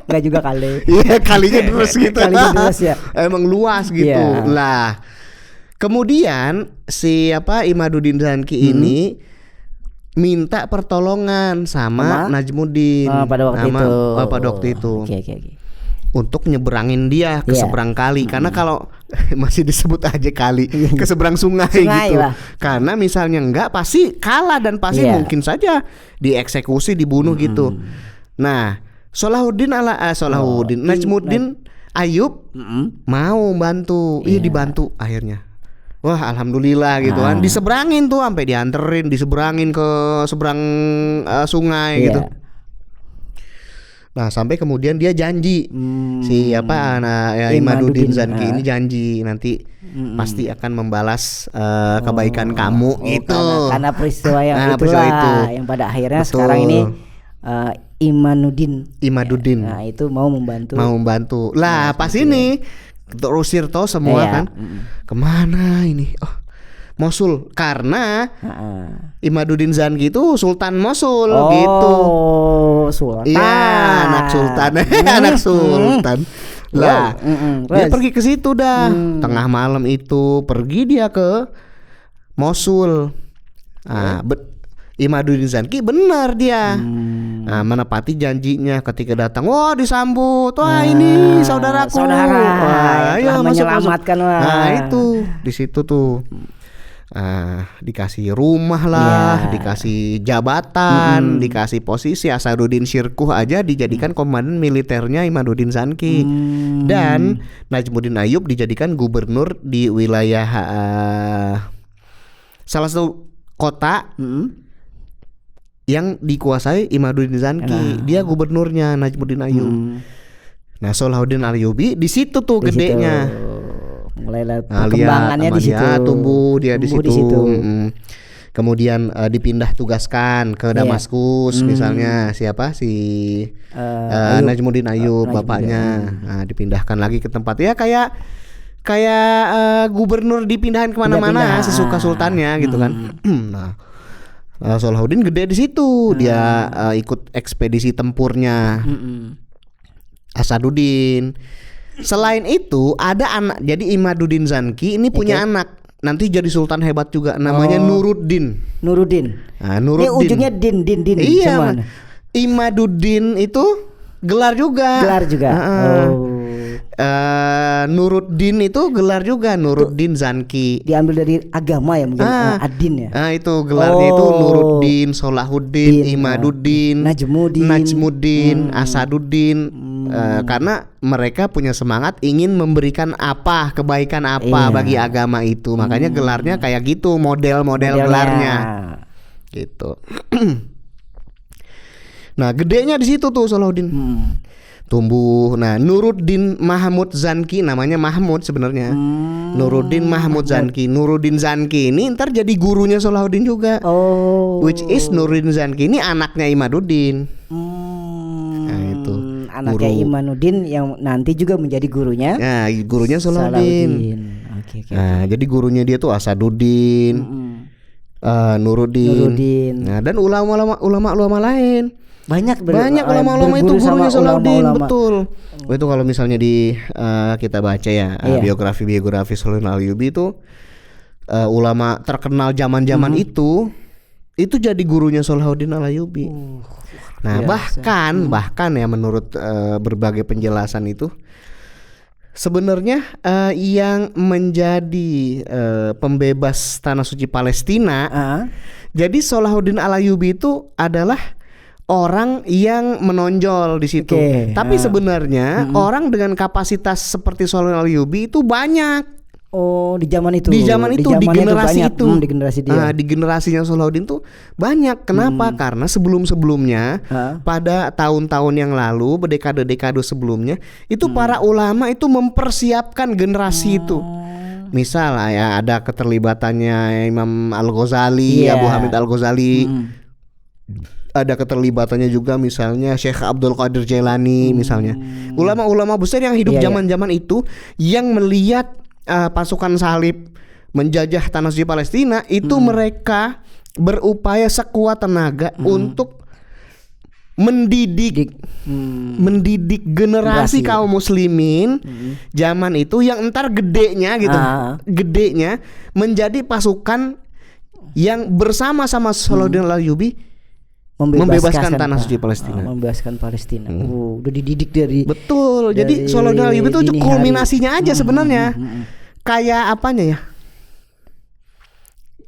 B: Enggak juga kali.
A: Iya kalinya deres gitu.
B: Kalinya deres ya.
A: Emang luas gitu. Lah kemudian si Imaduddin Zanki ini minta pertolongan sama Najmuddin
B: pada waktu itu. Oke.
A: Untuk nyeberangin dia ke seberang kali karena kalau masih disebut aja kali ke seberang sungai gitu lah. Karena misalnya enggak pasti kalah dan pasti mungkin saja dieksekusi, dibunuh gitu. Nah Najmuddin Ayyub mau bantu, dibantu akhirnya. Wah alhamdulillah gitu kan, diseberangin tuh sampai dianterin, diseberangin ke seberang sungai gitu. Nah sampai kemudian dia janji Imaduddin Zanki ini janji nanti pasti akan membalas kebaikan kamu gitu.
B: Karena peristiwa yang itu yang pada akhirnya sekarang ini Imaduddin. Nah itu mau membantu.
A: Lah pas ini terusir toh semua kan. Kemana ini? Mosul karena Imaduddin Zanki itu Sultan Mosul gitu.
B: Sultan.
A: Iya, anak sultan. Anak sultan. Lah, dia pergi ke situ dah. Tengah malam itu pergi dia ke Mosul. Imaduddin Zanki benar dia. Menepati janjinya ketika datang. Wah, disambut. Wah, ini saudaraku.
B: Ayo menyelamatkan.
A: Nah, itu di situ tuh. Dikasih rumah lah, dikasih jabatan, dikasih posisi. Asaduddin Syirkuh aja dijadikan komandan militernya Imaduddin Zanki. Dan Najmuddin Ayyub dijadikan gubernur di wilayah salah satu kota yang dikuasai Imaduddin Zanki. Dia gubernurnya Najmuddin Ayyub. Nah Salahuddin Al-Ayyubi di situ tuh gedenya.
B: Mulailah perkembangannya di situ.
A: Tumbuh dia di situ. Kemudian dipindah tugaskan ke Damaskus misalnya siapa Najmuddin Ayyub bapaknya. Nah, dipindahkan lagi ke tempat ya kayak gubernur dipindahin kemana-mana sesuka sultannya gitu kan. Nah Salahuddin gede di situ. Dia ikut ekspedisi tempurnya Asaduddin. Selain itu ada anak. Jadi Imaduddin Zanki ini punya anak. Nanti jadi sultan hebat juga. Namanya Nuruddin. Nah, Nuruddin.
B: Ini ujungnya din.
A: Iya. Nuruddin itu gelar juga, Nuruddin Zanki.
B: Diambil dari agama ya mungkin, Ad-Din ya.
A: Itu gelarnya itu Nuruddin, Solahuddin, Imaduddin, Najmuddin, Asaduddin. Karena mereka punya semangat ingin memberikan kebaikan bagi agama itu. Makanya gelarnya kayak gitu, model gelarnya. Gitu. Nah, gedenya di situ tuh Salahuddin. Tumbuh. Nah, Nuruddin Mahmud Zanki, namanya Mahmud sebenarnya. Nuruddin Mahmud Zanki. Nuruddin Zanki ini ntar jadi gurunya Salahuddin juga. Which is Nuruddin Zanki ini anaknya Imaduddin. Nah, itu.
B: Anaknya Imaduddin yang nanti juga menjadi gurunya.
A: Nah, gurunya Salahuddin.
B: Okay.
A: Nah, jadi gurunya dia tuh Asaduddin, Nuruddin. Nah, dan ulama lain.
B: Banyak
A: ulama-ulama itu gurunya Salahuddin, betul. Itu kalau misalnya di kita baca ya biografi Salahuddin Al-Ayyubi itu ulama terkenal zaman-zaman itu jadi gurunya Salahuddin Al-Ayyubi. Nah, bahkan ya menurut berbagai penjelasan itu sebenarnya yang menjadi pembebas tanah suci Palestina. Jadi Salahuddin Al-Ayyubi itu adalah orang yang menonjol di situ. Tapi sebenarnya orang dengan kapasitas seperti Salahuddin Al-Ayyubi itu banyak.
B: Di zaman itu.
A: Di generasi itu.
B: Di generasi dia.
A: Di generasinya Salahuddin tuh banyak. Kenapa? Karena sebelumnya pada tahun-tahun yang lalu, dekade-dekade sebelumnya, itu para ulama itu mempersiapkan generasi itu. Misal ya ada keterlibatannya Imam Al-Ghazali, Abu Hamid Al-Ghazali. Ada keterlibatannya juga misalnya Syekh Abdul Qadir Jailani misalnya. Ulama-ulama besar yang hidup zaman-zaman itu yang melihat pasukan salib menjajah tanah suci Palestina itu mereka berupaya sekuat tenaga untuk mendidik generasi kaum muslimin zaman itu yang entar gedenya gedenya menjadi pasukan yang bersama-sama Salahuddin Al-Ayyubi membebaskan tanah suci Palestina.
B: Membebaskan Palestina. Udah dididik dari.
A: Betul. Jadi Salahuddin Al-Ayyubi itu kulminasinya aja sebenarnya. Kayak apanya ya?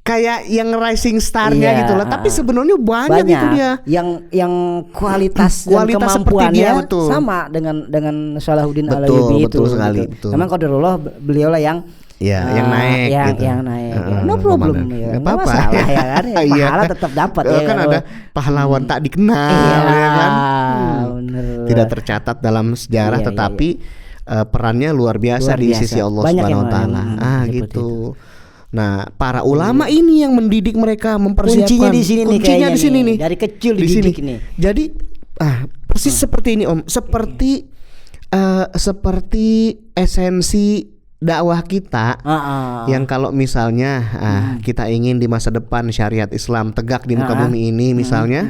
A: Kayak yang rising star-nya gitu lah. Tapi sebenarnya banyak itu dia.
B: Yang kualitas dan kemampuannya sama dengan Salahuddin Al-Ayyubi itu.
A: Betul sekali.
B: Gitu. Memang qadarullah beliau lah yang
A: yang naik gitu.
B: Yang naik. No problem ya.
A: Enggak apa-apa
B: ya kan. Pahala tetap dapat ya.
A: Kan ada pahlawan tak dikenal ya kan.
B: Bener.
A: Tidak tercatat dalam sejarah tetapi perannya luar biasa di sisi Allah Subhanahu wa taala. Gitu. Nah, para ulama ini yang mendidik mereka, mempersiapkan. Kuncinya di sini nih.
B: Dari kecil dididik nih.
A: Jadi persis seperti ini Om, seperti esensi dakwah kita yang kalau misalnya kita ingin di masa depan syariat Islam tegak di muka bumi ini misalnya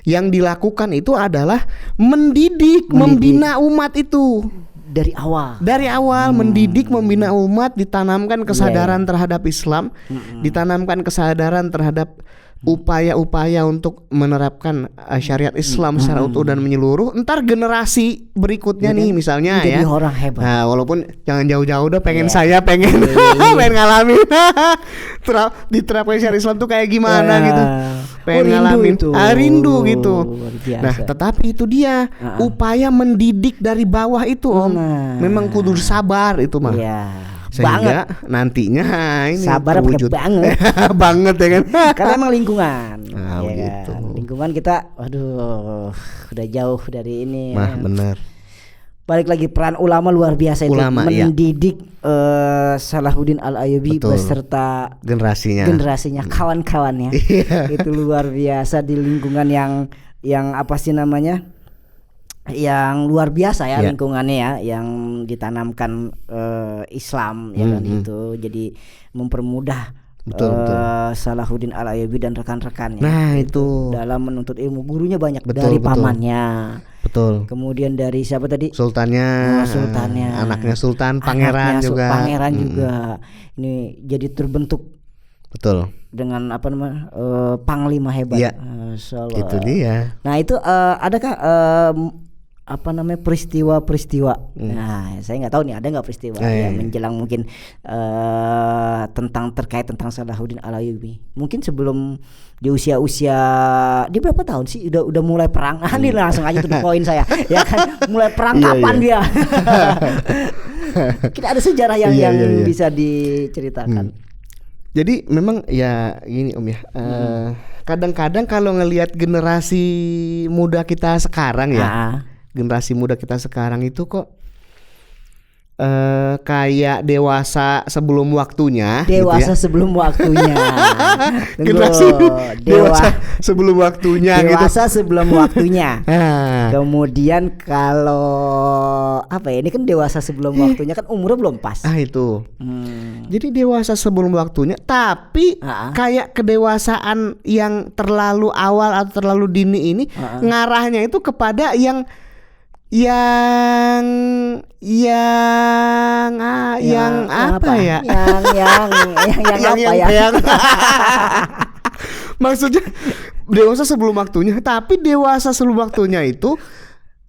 A: yang dilakukan itu adalah mendidik, membina umat itu
B: dari awal
A: mendidik, membina umat, ditanamkan kesadaran terhadap Islam, ditanamkan kesadaran terhadap upaya-upaya untuk menerapkan syariat Islam secara utuh dan menyeluruh. Entar generasi berikutnya nih misalnya
B: jadi orang hebat.
A: Nah, walaupun jangan jauh-jauh udah pengen pengen ngalamin diterapkan syariat Islam tuh kayak gimana gitu. Pengen ngalamin rindu gitu. Nah, tetapi itu dia upaya mendidik dari bawah itu Om. Memang kudu sabar itu mah. Sehingga nantinya ini
B: sabar
A: terwujud
B: banget
A: banget ya kan.
B: Karena emang lingkungan
A: gitu.
B: Kan? Lingkungan kita udah jauh dari ini
A: bener.
B: Balik lagi peran ulama luar biasa itu mendidik Salahuddin Al-Ayyubi beserta generasinya kawan-kawannya. Itu luar biasa di lingkungan yang apa sih namanya, yang luar biasa ya lingkungannya ya, yang ditanamkan Islam ya kan itu jadi mempermudah Salahuddin Al-Ayyubi dan rekan-rekannya.
A: Nah itu
B: dalam menuntut ilmu, gurunya banyak dari pamannya.
A: Betul.
B: Kemudian dari siapa tadi?
A: Sultannya, anaknya Sultan, pangeran juga.
B: Pangeran juga. Ini jadi terbentuk.
A: Betul.
B: Dengan apa namanya panglima hebat.
A: Itu dia.
B: Nah itu adakah peristiwa-peristiwa. Nah, saya nggak tahu nih ada nggak peristiwa yang menjelang mungkin terkait tentang Salahuddin Al-Ayyubi. Mungkin sebelum di usia dia berapa tahun sih udah mulai perang. Ini langsung aja tuh poin saya. Ya kan, mulai perang kapan dia? Kita ada sejarah yang bisa diceritakan.
A: Jadi memang ya gini Om ya. Kadang-kadang kalau ngelihat generasi muda kita sekarang ya. Generasi muda kita sekarang itu kok kayak dewasa sebelum waktunya.
B: Dewasa
A: gitu ya.
B: sebelum waktunya.
A: Generasi dewasa sebelum waktunya.
B: Dewasa gitu. Sebelum waktunya. Kemudian kalau ini kan dewasa sebelum waktunya kan umurnya belum pas.
A: Itu. Jadi dewasa sebelum waktunya, tapi kayak kedewasaan yang terlalu awal atau terlalu dini ini ngarahnya itu kepada yang maksudnya dewasa sebelum waktunya, tapi dewasa sebelum waktunya itu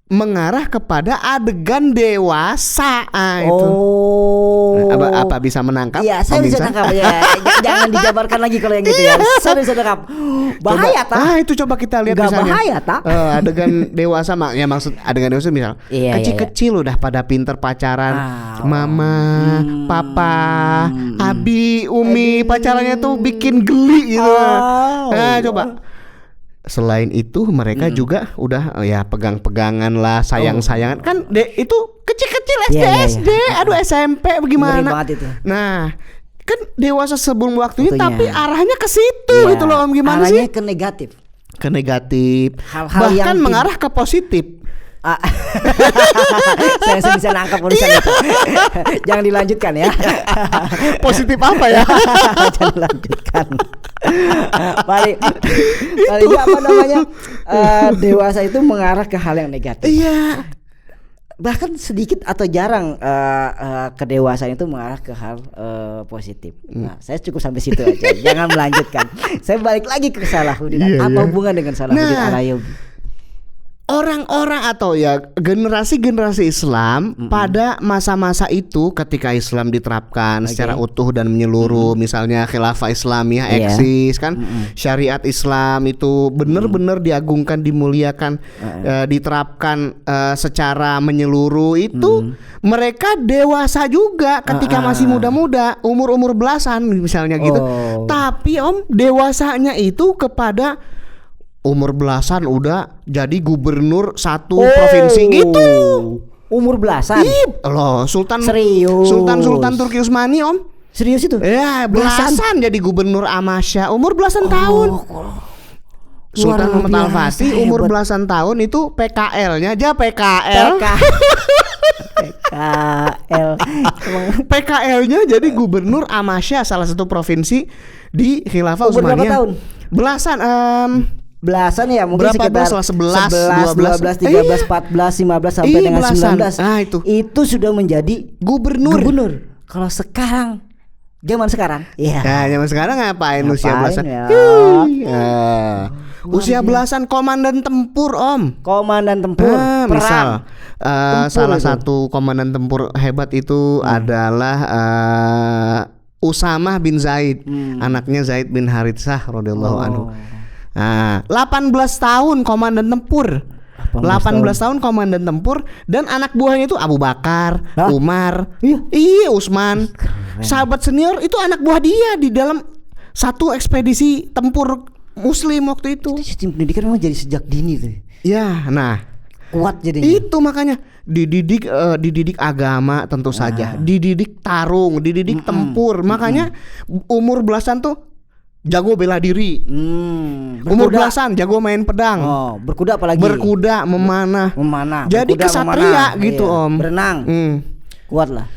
A: mengarah kepada adegan dewasa itu. Apa bisa menangkap?
B: Iya, saya bisa tangkap ya. Jangan dijabarkan lagi kalau yang gitu ya. Saya bisa tangkap. Bahaya tak?
A: Itu coba kita lihat misalnya.
B: Bahaya tak?
A: Adegan dewasa ya, maksud adegan dewasa misal kecil-kecil udah pada pinter pacaran. Mama, papa, abi, umi, pacarannya tuh bikin geli gitu. Coba. Selain itu mereka juga udah pegang-pegangan lah, sayang-sayangan kan itu kecil-kecil SD, aduh SMP bagaimana. Nah, kan dewasa sebelum waktunya tapi arahnya ke situ gitu loh Om, gimana
B: arahnya
A: sih?
B: Ke negatif.
A: Hal-hal bahkan yang mengarah ke positif.
B: Saya bisa nangkap urusan itu. Jangan dilanjutkan ya.
A: Positif apa ya?
B: Jangan dilanjutkan. Paling apa namanya, dewasa itu mengarah ke hal yang negatif.
A: Iya.
B: Bahkan sedikit atau jarang kedewasaan itu mengarah ke hal positif. Nah, saya cukup sampai situ aja. Jangan melanjutkan. Saya balik lagi ke Salahuddin. Apa hubungan dengan Salahuddin Al-Ayyubi?
A: Orang-orang atau generasi-generasi Islam pada masa-masa itu ketika Islam diterapkan secara utuh dan menyeluruh, misalnya khilafah Islamiyah eksis kan, syariat Islam itu benar-benar diagungkan, dimuliakan, diterapkan secara menyeluruh itu, mereka dewasa juga ketika masih muda-muda, umur-umur belasan misalnya gitu. Tapi Om, dewasanya itu kepada umur belasan udah jadi gubernur satu provinsi gitu.
B: Umur belasan?
A: Loh, Sultan Turki Utsmani Om.
B: Serius itu?
A: Ya, belasan jadi gubernur Amasya, umur belasan tahun. Sultan Muhammad Al-Fatih umur belasan tahun itu PKL-nya aja PKL-nya jadi gubernur Amasya, salah satu provinsi di Khilafah Utsmaniyah.
B: Umur berapa tahun?
A: Belasan
B: ya, mungkin
A: berapa
B: sekitar
A: 11, 12,
B: 13, 14, 15 sampai dengan
A: belasan.
B: 19. Itu sudah menjadi gubernur. Kalau sekarang, zaman sekarang,
A: zaman sekarang ngapain usia belasan? Usia belasan komandan tempur Om.
B: Komandan tempur.
A: Misal salah satu komandan tempur hebat itu adalah Usamah bin Zaid, anaknya Zaid bin Haritsah radhiyallahu anhu. 18 tahun komandan tempur. 18 tahun komandan tempur, dan anak buahnya itu Abu Bakar, Umar, Utsman. Sahabat senior itu anak buah dia di dalam satu ekspedisi tempur Muslim waktu itu.
B: Sistem pendidikan memang jadi sejak dini tuh.
A: Ya, nah
B: kuat jadinya.
A: Itu makanya dididik agama tentu saja, dididik tarung, dididik tempur. Makanya umur belasan tuh jago bela diri. Umur belasan jago main pedang.
B: Berkuda apalagi?
A: Berkuda, memanah. Jadi kesatria gitu Om.
B: Berenang. Kuat lah.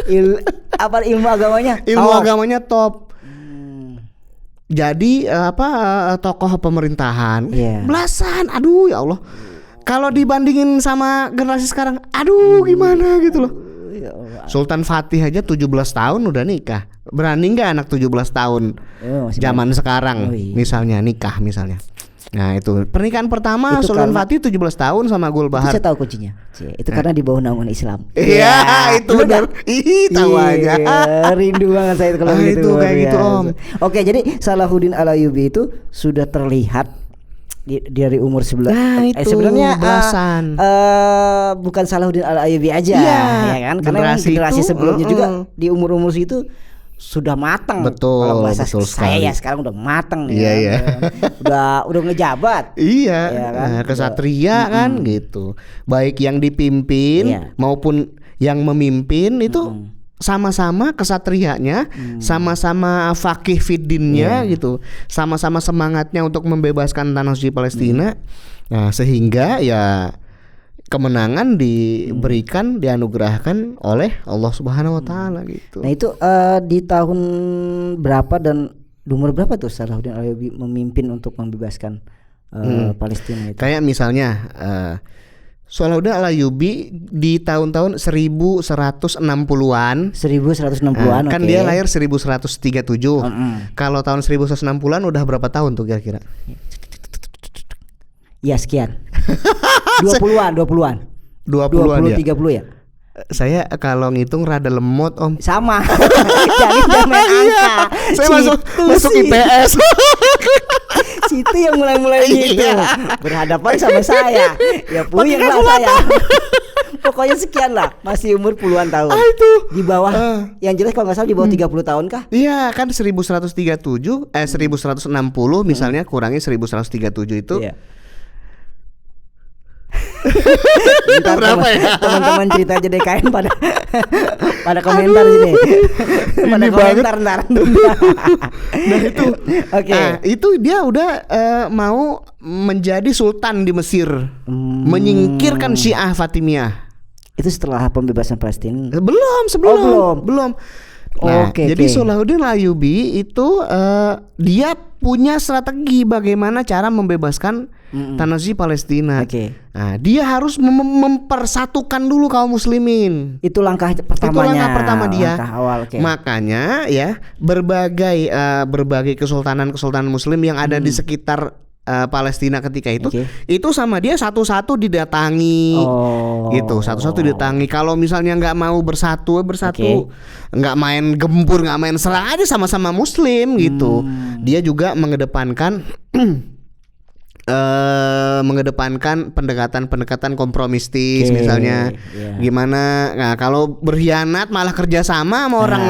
B: Ilmu agamanya?
A: Ilmu agamanya top. Jadi tokoh pemerintahan belasan. Aduh ya Allah. Kalau dibandingin sama generasi sekarang, aduh gimana gitu loh. Sultan Fatih aja 17 tahun udah nikah. Berani nggak anak 17 tahun zaman sekarang misalnya nikah misalnya? Nah itu pernikahan pertama Sultan Fatih 17 tahun sama Gul Bahar.
B: Itu saya tahu kuncinya. Itu karena di bawah naungan Islam.
A: Iya itu benar. Tahu aja.
B: Rindu banget saya kalau gitu.
A: Itu kayak gitu Om.
B: Oke, jadi Salahuddin Al-Ayyubi itu sudah terlihat dari umur 11. Sebenarnya bukan Salahuddin Al-Ayyubi aja, ya kan? Karena generasi sebelumnya juga di umur-umur situ sudah matang.
A: Betul.
B: Kalau bahasa
A: betul
B: saya
A: sekali.
B: ya sekarang udah matang nih.
A: Iya, iya.
B: Udah ngejabat.
A: Iya.
B: Ya kan?
A: Nah, kesatria kan gitu. Baik yang dipimpin maupun yang memimpin itu sama-sama kesatrianya, sama-sama fakih fiddinnya gitu, sama-sama semangatnya untuk membebaskan tanah suci Palestina. Nah, sehingga ya kemenangan diberikan, dianugerahkan oleh Allah Subhanahu wa taala gitu.
B: Nah, itu di tahun berapa dan di umur berapa tuh Salahuddin Al-Ayyubi memimpin untuk membebaskan Palestina itu?
A: Kayak misalnya Salahuddin Al-Ayyubi di tahun-tahun 1160-an.
B: 1160-an.
A: Kan dia lahir 1137. Kalau tahun 1160-an udah berapa tahun tuh kira-kira?
B: Ya sekian. 20-an.
A: 20-an
B: 20
A: ya.
B: 30 ya.
A: Saya kalau ngitung rada lemot Om.
B: Sama. Jadi udah main angka.
A: Saya masuk IPS.
B: Situ yang mulai gitu. Berhadapan sama saya. Ya puyeng lah saya. Pokoknya sekian lah. Masih umur puluhan tahun.
A: Itu
B: di bawah. Yang jelas kalau nggak salah di bawah 30 tahun kah?
A: Iya kan 1137 1160 misalnya kurangi 1137 itu.
B: Iya. Ntar teman-teman cerita aja DKN pada komentar sini. Pada komentar ntar.
A: Nah itu itu dia udah mau menjadi sultan di Mesir, menyingkirkan Syiah Fatimiyah.
B: Itu setelah pembebasan Palestina?
A: Belum. Nah, jadi Salahuddin Al-Ayyubi itu dia punya strategi bagaimana cara membebaskan tanah suci Palestina. Nah, dia harus mempersatukan dulu kaum muslimin.
B: Itu langkah pertama dia.
A: Langkah awal. Makanya ya berbagai kesultanan muslim yang ada di sekitar Palestina ketika itu sama dia satu-satu didatangi, gitu, satu-satu didatangi. Kalau misalnya nggak mau bersatu, nggak main gempur, nggak main serang aja, sama-sama Muslim gitu. Dia juga mengedepankan pendekatan kompromistis, misalnya gimana. Nah, kalau berkhianat malah kerjasama sama orang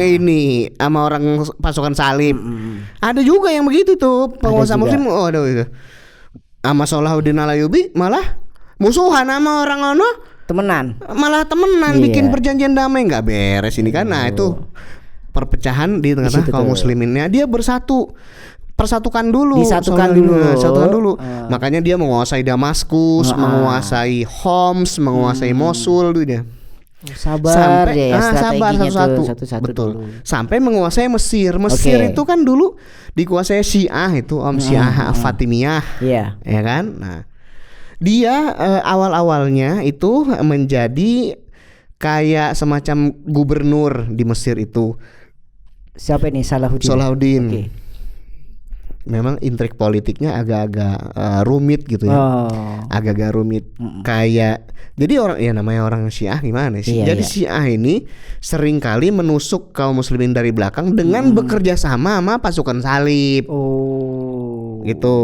A: ini, sama orang pasukan salib. Ada juga yang begitu tuh penguasa Muslim. Itu sama Salahuddin Al-Ayyubi malah musuhan sama orang temenan, bikin perjanjian damai, nggak beres ini kan. Nah itu perpecahan di tengah-tengah kaum musliminnya. Dia disatukan dulu. Makanya dia menguasai Damaskus, menguasai Homs, menguasai Mosul dulu dia.
B: Sabar
A: satu-satu. Betul. Dulu. Sampai menguasai Mesir. Mesir itu kan dulu dikuasai Syiah itu Syiah Fatimiyah.
B: Iya.
A: Ya kan? Nah, dia awal-awalnya itu menjadi kayak semacam gubernur di Mesir itu.
B: Siapa ini? Salahuddin.
A: Memang intrik politiknya agak-agak rumit gitu ya. Agak-agak rumit. Kayak jadi namanya orang Syiah gimana sih? Jadi Syiah ini seringkali menusuk kaum muslimin dari belakang dengan bekerja sama pasukan salib. Gitu.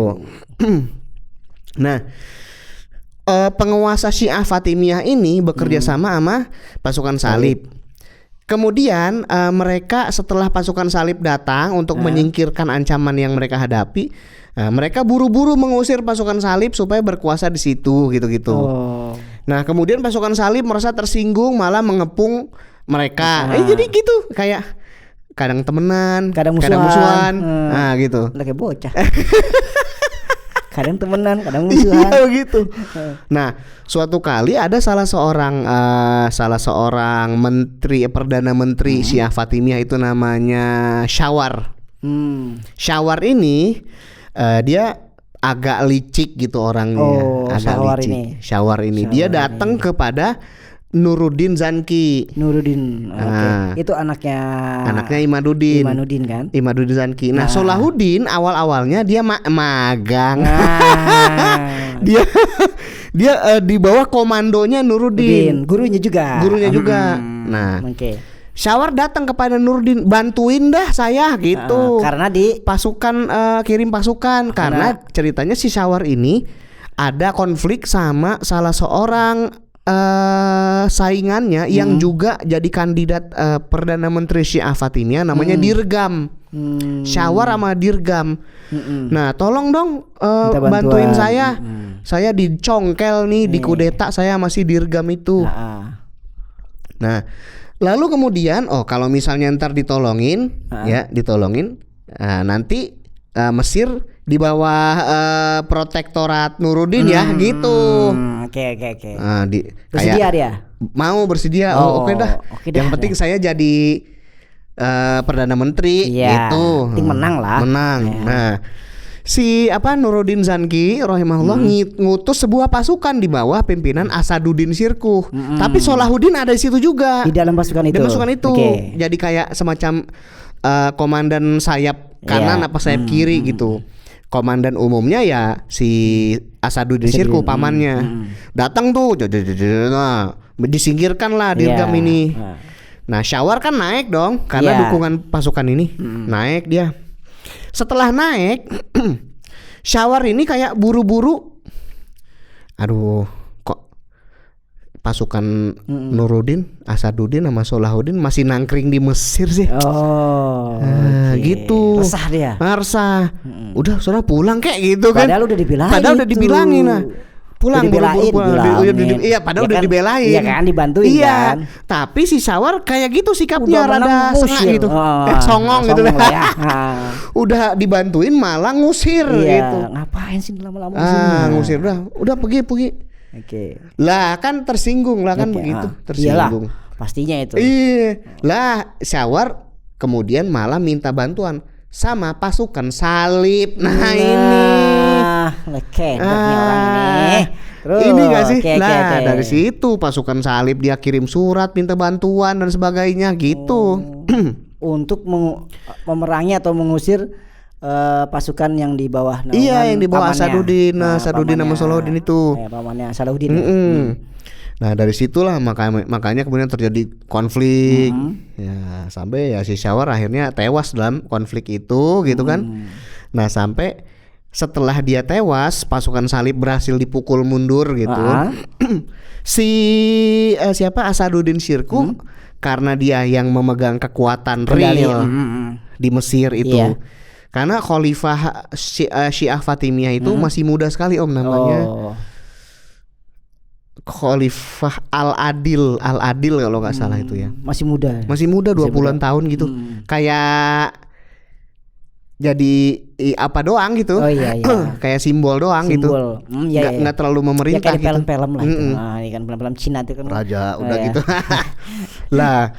A: Nah, penguasa Syiah Fatimiyah ini bekerja sama pasukan salib. Kemudian mereka setelah pasukan salib datang untuk menyingkirkan ancaman yang mereka hadapi, mereka buru-buru mengusir pasukan salib supaya berkuasa di situ, gitu-gitu. Nah, kemudian pasukan salib merasa tersinggung, malah mengepung mereka. Jadi gitu, kayak kadang temenan, kadang musuhan. Nah, gitu.
B: Kayak bocah. Kadang temenan, kadang musuhan.
A: Iya gitu. Nah, suatu kali ada salah seorang menteri, perdana menteri Syiah Fatimiyah itu namanya Syawar. Syawar ini dia agak licik gitu orangnya. Agak
B: Syawar
A: licik.
B: ini.
A: Syawar ini dia datang kepada Nuruddin Zanki.
B: Nuruddin. Okay. Itu anaknya
A: Imaduddin.
B: Kan?
A: Imaduddin Zanki. Nah, Salahuddin awal-awalnya dia magang. Dia di bawah komandonya Nuruddin.
B: Gurunya juga.
A: Nah, Syawar datang kepada Nuruddin, bantuin dah saya gitu.
B: Karena di
A: pasukan kirim pasukan karena ceritanya si Syawar ini ada konflik sama salah seorang saingannya yang juga jadi kandidat Perdana Menteri Syiah Fatimiyah namanya Dirgam. Syawar sama Dirgam. Nah, tolong dong bantuin saya. Saya dicongkel nih, dikudeta saya masih Dirgam itu. Nah, lalu kemudian kalau misalnya ntar ditolongin, nanti Mesir di bawah protektorat Nuruddin ya gitu.
B: Oke.
A: Bersedia
B: kayak, dia?
A: Mau bersedia. Oke dah. Yang penting saya jadi Perdana Menteri gitu.
B: Penting menang lah.
A: Menang. Nah, si Nuruddin Zanki rahimahullah ngutus sebuah pasukan di bawah pimpinan Asaduddin Sirkuh. Tapi Salahuddin ada di situ juga.
B: Di dalam pasukan itu.
A: Okay. Jadi kayak semacam komandan sayap kanan apa sayap kiri gitu. Komandan umumnya ya si Asaduddin Sirkuh pamannya. Datang tuh, disingkirkan lah Dirgam ini. Nah, Syawar kan naik dong karena dukungan pasukan ini. Naik dia. Setelah naik, Syawar ini kayak buru-buru. Aduh, kok pasukan Nuruddin, Asaduddin sama Salahuddin masih nangkring di Mesir sih. Gitu.
B: Resah dia.
A: Resah. Udah, sudah pulang kayak gitu kan.
B: Padahal udah dibilangin.
A: Nah. Pulang buru-buru. Iya, padahal udah dibelain.
B: Iya kan, dibantuin kan.
A: Tapi si Syawar kayak gitu sikapnya rada sengak gitu. Songong gitu lah. Ya. Udah dibantuin malah ngusir gitu.
B: Ngapain sih lama-lama
A: ngusir udah pergi.
B: Oke.
A: Lah kan tersinggung lah kan begitu, tersinggung.
B: Iyalah, pastinya itu.
A: Iya. Lah Syawar kemudian malah minta bantuan sama pasukan salib. Nah ini
B: orang ini. Terus,
A: ini gak sih? Dari situ pasukan salib dia kirim surat minta bantuan dan sebagainya gitu.
B: Untuk memerangi atau mengusir pasukan yang di bawah
A: yang di bawah Asaduddin. Asaduddin sama Salahuddin itu.
B: Pamannya Salahuddin.
A: Nah, dari situlah makanya kemudian terjadi konflik. Ya, sampai ya si Syawar akhirnya tewas dalam konflik itu gitu kan. Nah, sampai setelah dia tewas, pasukan salib berhasil dipukul mundur gitu. Siapa Asaduddin Sirkuh karena dia yang memegang kekuatan real di Mesir itu. Karena Khalifah Syiah Fatimiyah itu masih muda sekali namanya. Khalifah Al-Adil kalau nggak salah itu ya.
B: Masih muda
A: 20-an tahun gitu. Kayak jadi apa doang gitu. Kayak simbol doang gitu. Nggak terlalu memerintah
B: kayak
A: gitu.
B: Film-film lah itu. Ini kan film-film Cina itu kan.
A: Raja udah gitu. Lah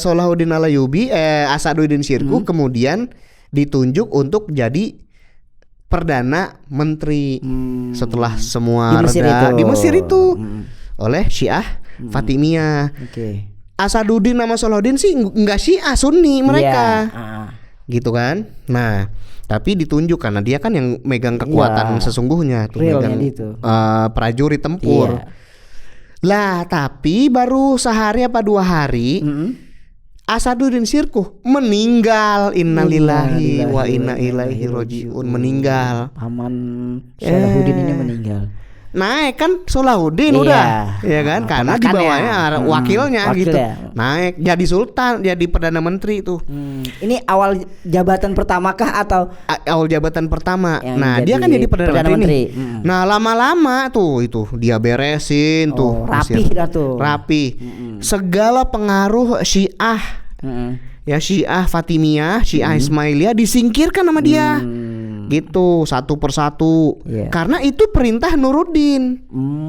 A: Salahuddin Alayubi Asaduddin Sirkuh kemudian ditunjuk untuk jadi Perdana Menteri setelah semua reda di Mesir itu oleh Syiah Fatimiyah. Asaduddin sama Salahuddin sih nggak Syiah, Sunni mereka, gitu kan. Nah, tapi ditunjuk karena dia kan yang megang kekuatan sesungguhnya, tuh megang prajurit tempur. Lah, tapi baru sehari apa 2 hari. Asaduddin Sirkuh meninggal. Innalillahi wa inna ilaihi rajiun. Meninggal.
B: Paman Salahuddin ini meninggal.
A: Naik kan Salahuddin udah, ya kan? Karena di bawahnya wakilnya gitu. Naik jadi sultan, jadi perdana menteri itu.
B: Ini awal jabatan pertama kah atau
A: awal jabatan pertama? Nah, dia kan jadi perdana menteri. Nah, lama-lama tuh itu dia beresin tuh.
B: Rapi dah tuh.
A: Rapi. Segala pengaruh Syiah. Ya Syiah Fatimiyah, Syiah Ismailiyah disingkirkan sama dia. Gitu satu persatu. Karena itu perintah Nuruddin.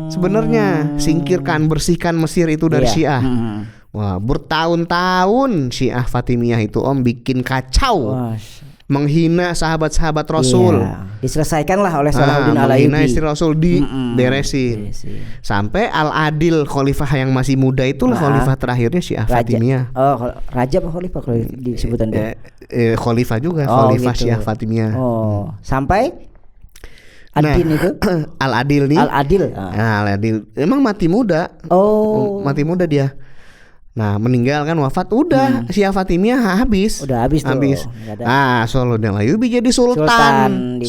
A: Sebenarnya singkirkan, bersihkan Mesir itu dari Syiah. Wah, bertahun-tahun Syiah Fatimiyah itu bikin kacau. menghina sahabat-sahabat Rasul.
B: Diselesaikanlah oleh Salahuddin Al-Ayyubi.
A: Menghina istri Rasul diberesin. Sampai Al-Adil khalifah yang masih muda itulah khalifah terakhirnya Syiah Fatimiyah.
B: Raja apa khalifah kalau disebutan dia?
A: Khalifah juga, khalifah gitu. Syiah Fatimiyah.
B: Sampai Ad-Din itu
A: Al-Adil nih. Al-Adil emang mati muda. Mati muda dia. Nah, meninggal kan, wafat udah Syiah Fatimiyah habis.
B: Udah habis.
A: Salahuddin Al-Ayyubi jadi sultan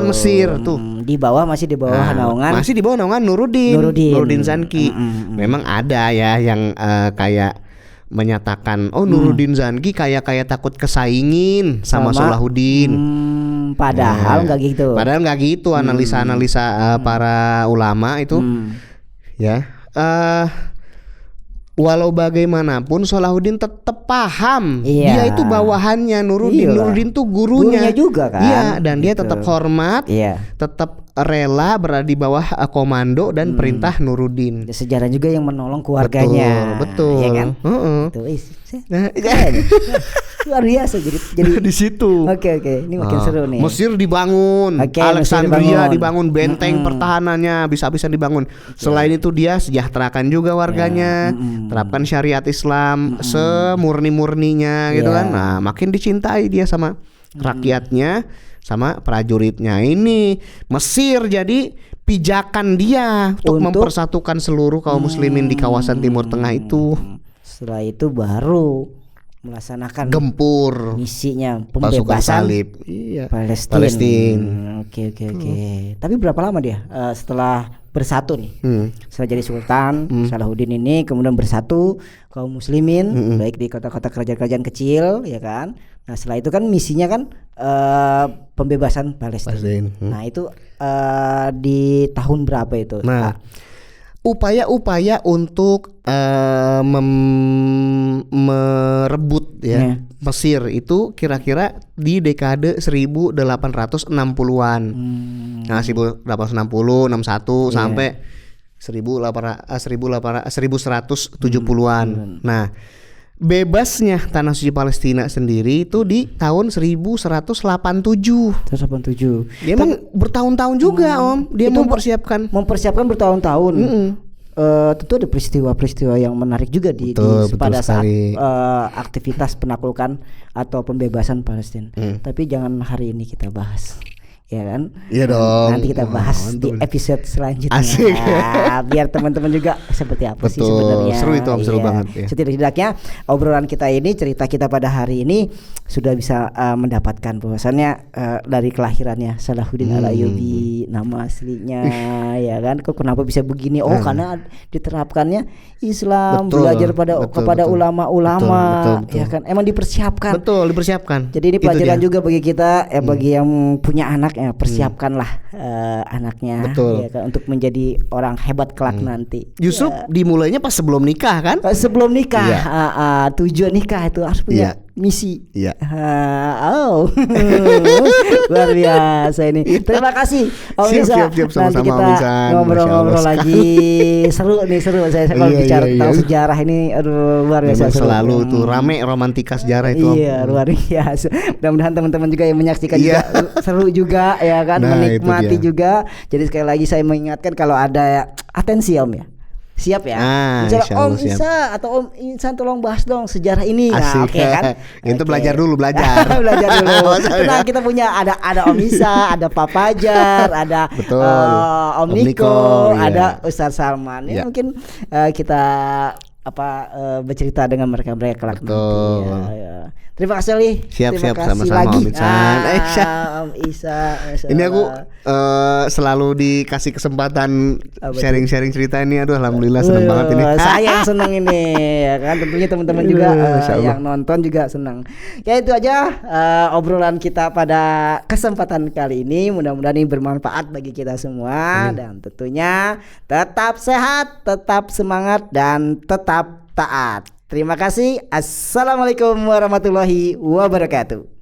A: Mesir tuh.
B: Di bawah masih di bawah naungan.
A: Masih di bawah naungan Nuruddin Zanki. Memang ada ya yang kayak menyatakan Nuruddin Zanki kayak takut kesaingin sama Salahuddin.
B: Padahal nggak gitu.
A: Padahal nggak gitu analisa para ulama itu. Ya. Walau bagaimanapun Salahuddin tetap paham dia itu bawahannya Nuruddin. Nuruddin tuh gurunya
B: juga kan.
A: Iya, dan dia tetap hormat, tetap rela berada di bawah komando dan perintah Nuruddin.
B: Sejarah juga yang menolong keluarganya.
A: Betul.
B: Iya kan? Luar biasa jadi
A: di situ.
B: Oke. Ini makin seru nih.
A: Mesir dibangun, Alexandria dibangun, benteng pertahanannya bisa-bisa dibangun. Selain itu dia sejahterakan juga warganya, terapkan syariat Islam semurni-murninya gitu kan. Nah, makin dicintai dia sama rakyatnya, sama prajuritnya. Ini Mesir jadi pijakan dia untuk mempersatukan seluruh kaum muslimin di kawasan Timur Tengah itu.
B: Setelah itu baru melaksanakan
A: gempur
B: misinya pembebasan Palestina. Oke. Tapi berapa lama dia setelah bersatu nih? Setelah jadi sultan, Salahuddin ini kemudian bersatu kaum muslimin baik di kota-kota kerajaan-kerajaan kecil, ya kan? Nah, setelah itu kan misinya kan pembebasan Palestina. Nah, itu di tahun berapa itu?
A: Nah, upaya-upaya untuk merebut Mesir itu kira-kira di dekade 1860-an. Nah, 1860, 61 sampai 1170-an. Nah, bebasnya tanah suci Palestina sendiri itu di tahun 1187. Dia emang bertahun-tahun juga, Om. Dia mempersiapkan
B: bertahun-tahun. Tentu ada peristiwa-peristiwa yang menarik juga pada saat aktivitas penaklukan atau pembebasan Palestina. Tapi jangan hari ini kita bahas. Ya kan?
A: Iya dong.
B: Nanti kita bahas di episode selanjutnya.
A: Asik.
B: Biar teman-teman juga seperti apa sih sebenarnya.
A: Seru itu, seru banget ya.
B: Setidaknya obrolan kita ini, cerita kita pada hari ini sudah bisa mendapatkan bahwasannya dari kelahirannya Salahuddin Al-Ayyubi, nama aslinya ya kan. Kok kenapa bisa begini? Karena diterapkannya Islam, belajar kepada ulama-ulama, ya kan. Emang dipersiapkan.
A: Betul, dipersiapkan.
B: Jadi ini pelajaran juga bagi kita bagi yang punya anak, persiapkanlah anaknya ya kan, untuk menjadi orang hebat kelak nanti.
A: Justru dimulainya pas sebelum nikah kan?
B: Sebelum nikah, tujuan nikah itu harus punya misi. Luar biasa ini. Terima kasih Om Isa. Nanti kita ngobrol-ngobrol lagi. Seru. Saya kalau bicara tentang sejarah ini, luar biasa.
A: Selalu tuh rame romantika sejarah itu.
B: Iya, luar biasa. Mudah-mudahan teman-teman juga yang menyaksikan juga seru juga ya kan, menikmati juga. Jadi sekali lagi saya mengingatkan kalau ada atensi Om ya. Siap ya. Om Isa atau Om Insan tolong bahas dong sejarah ini. Nah, oke kan?
A: Itu belajar dulu. Belajar
B: dulu. Tenang, kita punya ada Om Isa, ada Pak Fajar, ada Om Niko, ada Ustaz Salman. Ya, mungkin kita bercerita dengan mereka kelak nanti. Ya. Terima kasih Ali.
A: Siap sama-sama
B: lagi.
A: Om Insan.
B: Om Isa.
A: Ini aku selalu dikasih kesempatan sharing-sharing cerita ini. Aduh, alhamdulillah senang banget ini.
B: Saya yang senang ini ya kan. Tentunya teman-teman juga yang nonton juga senang. Ya itu aja obrolan kita pada kesempatan kali ini. Mudah-mudahan ini bermanfaat bagi kita semua. Dan tentunya tetap sehat, tetap semangat, dan tetap taat. Terima kasih. Assalamualaikum warahmatullahi wabarakatuh.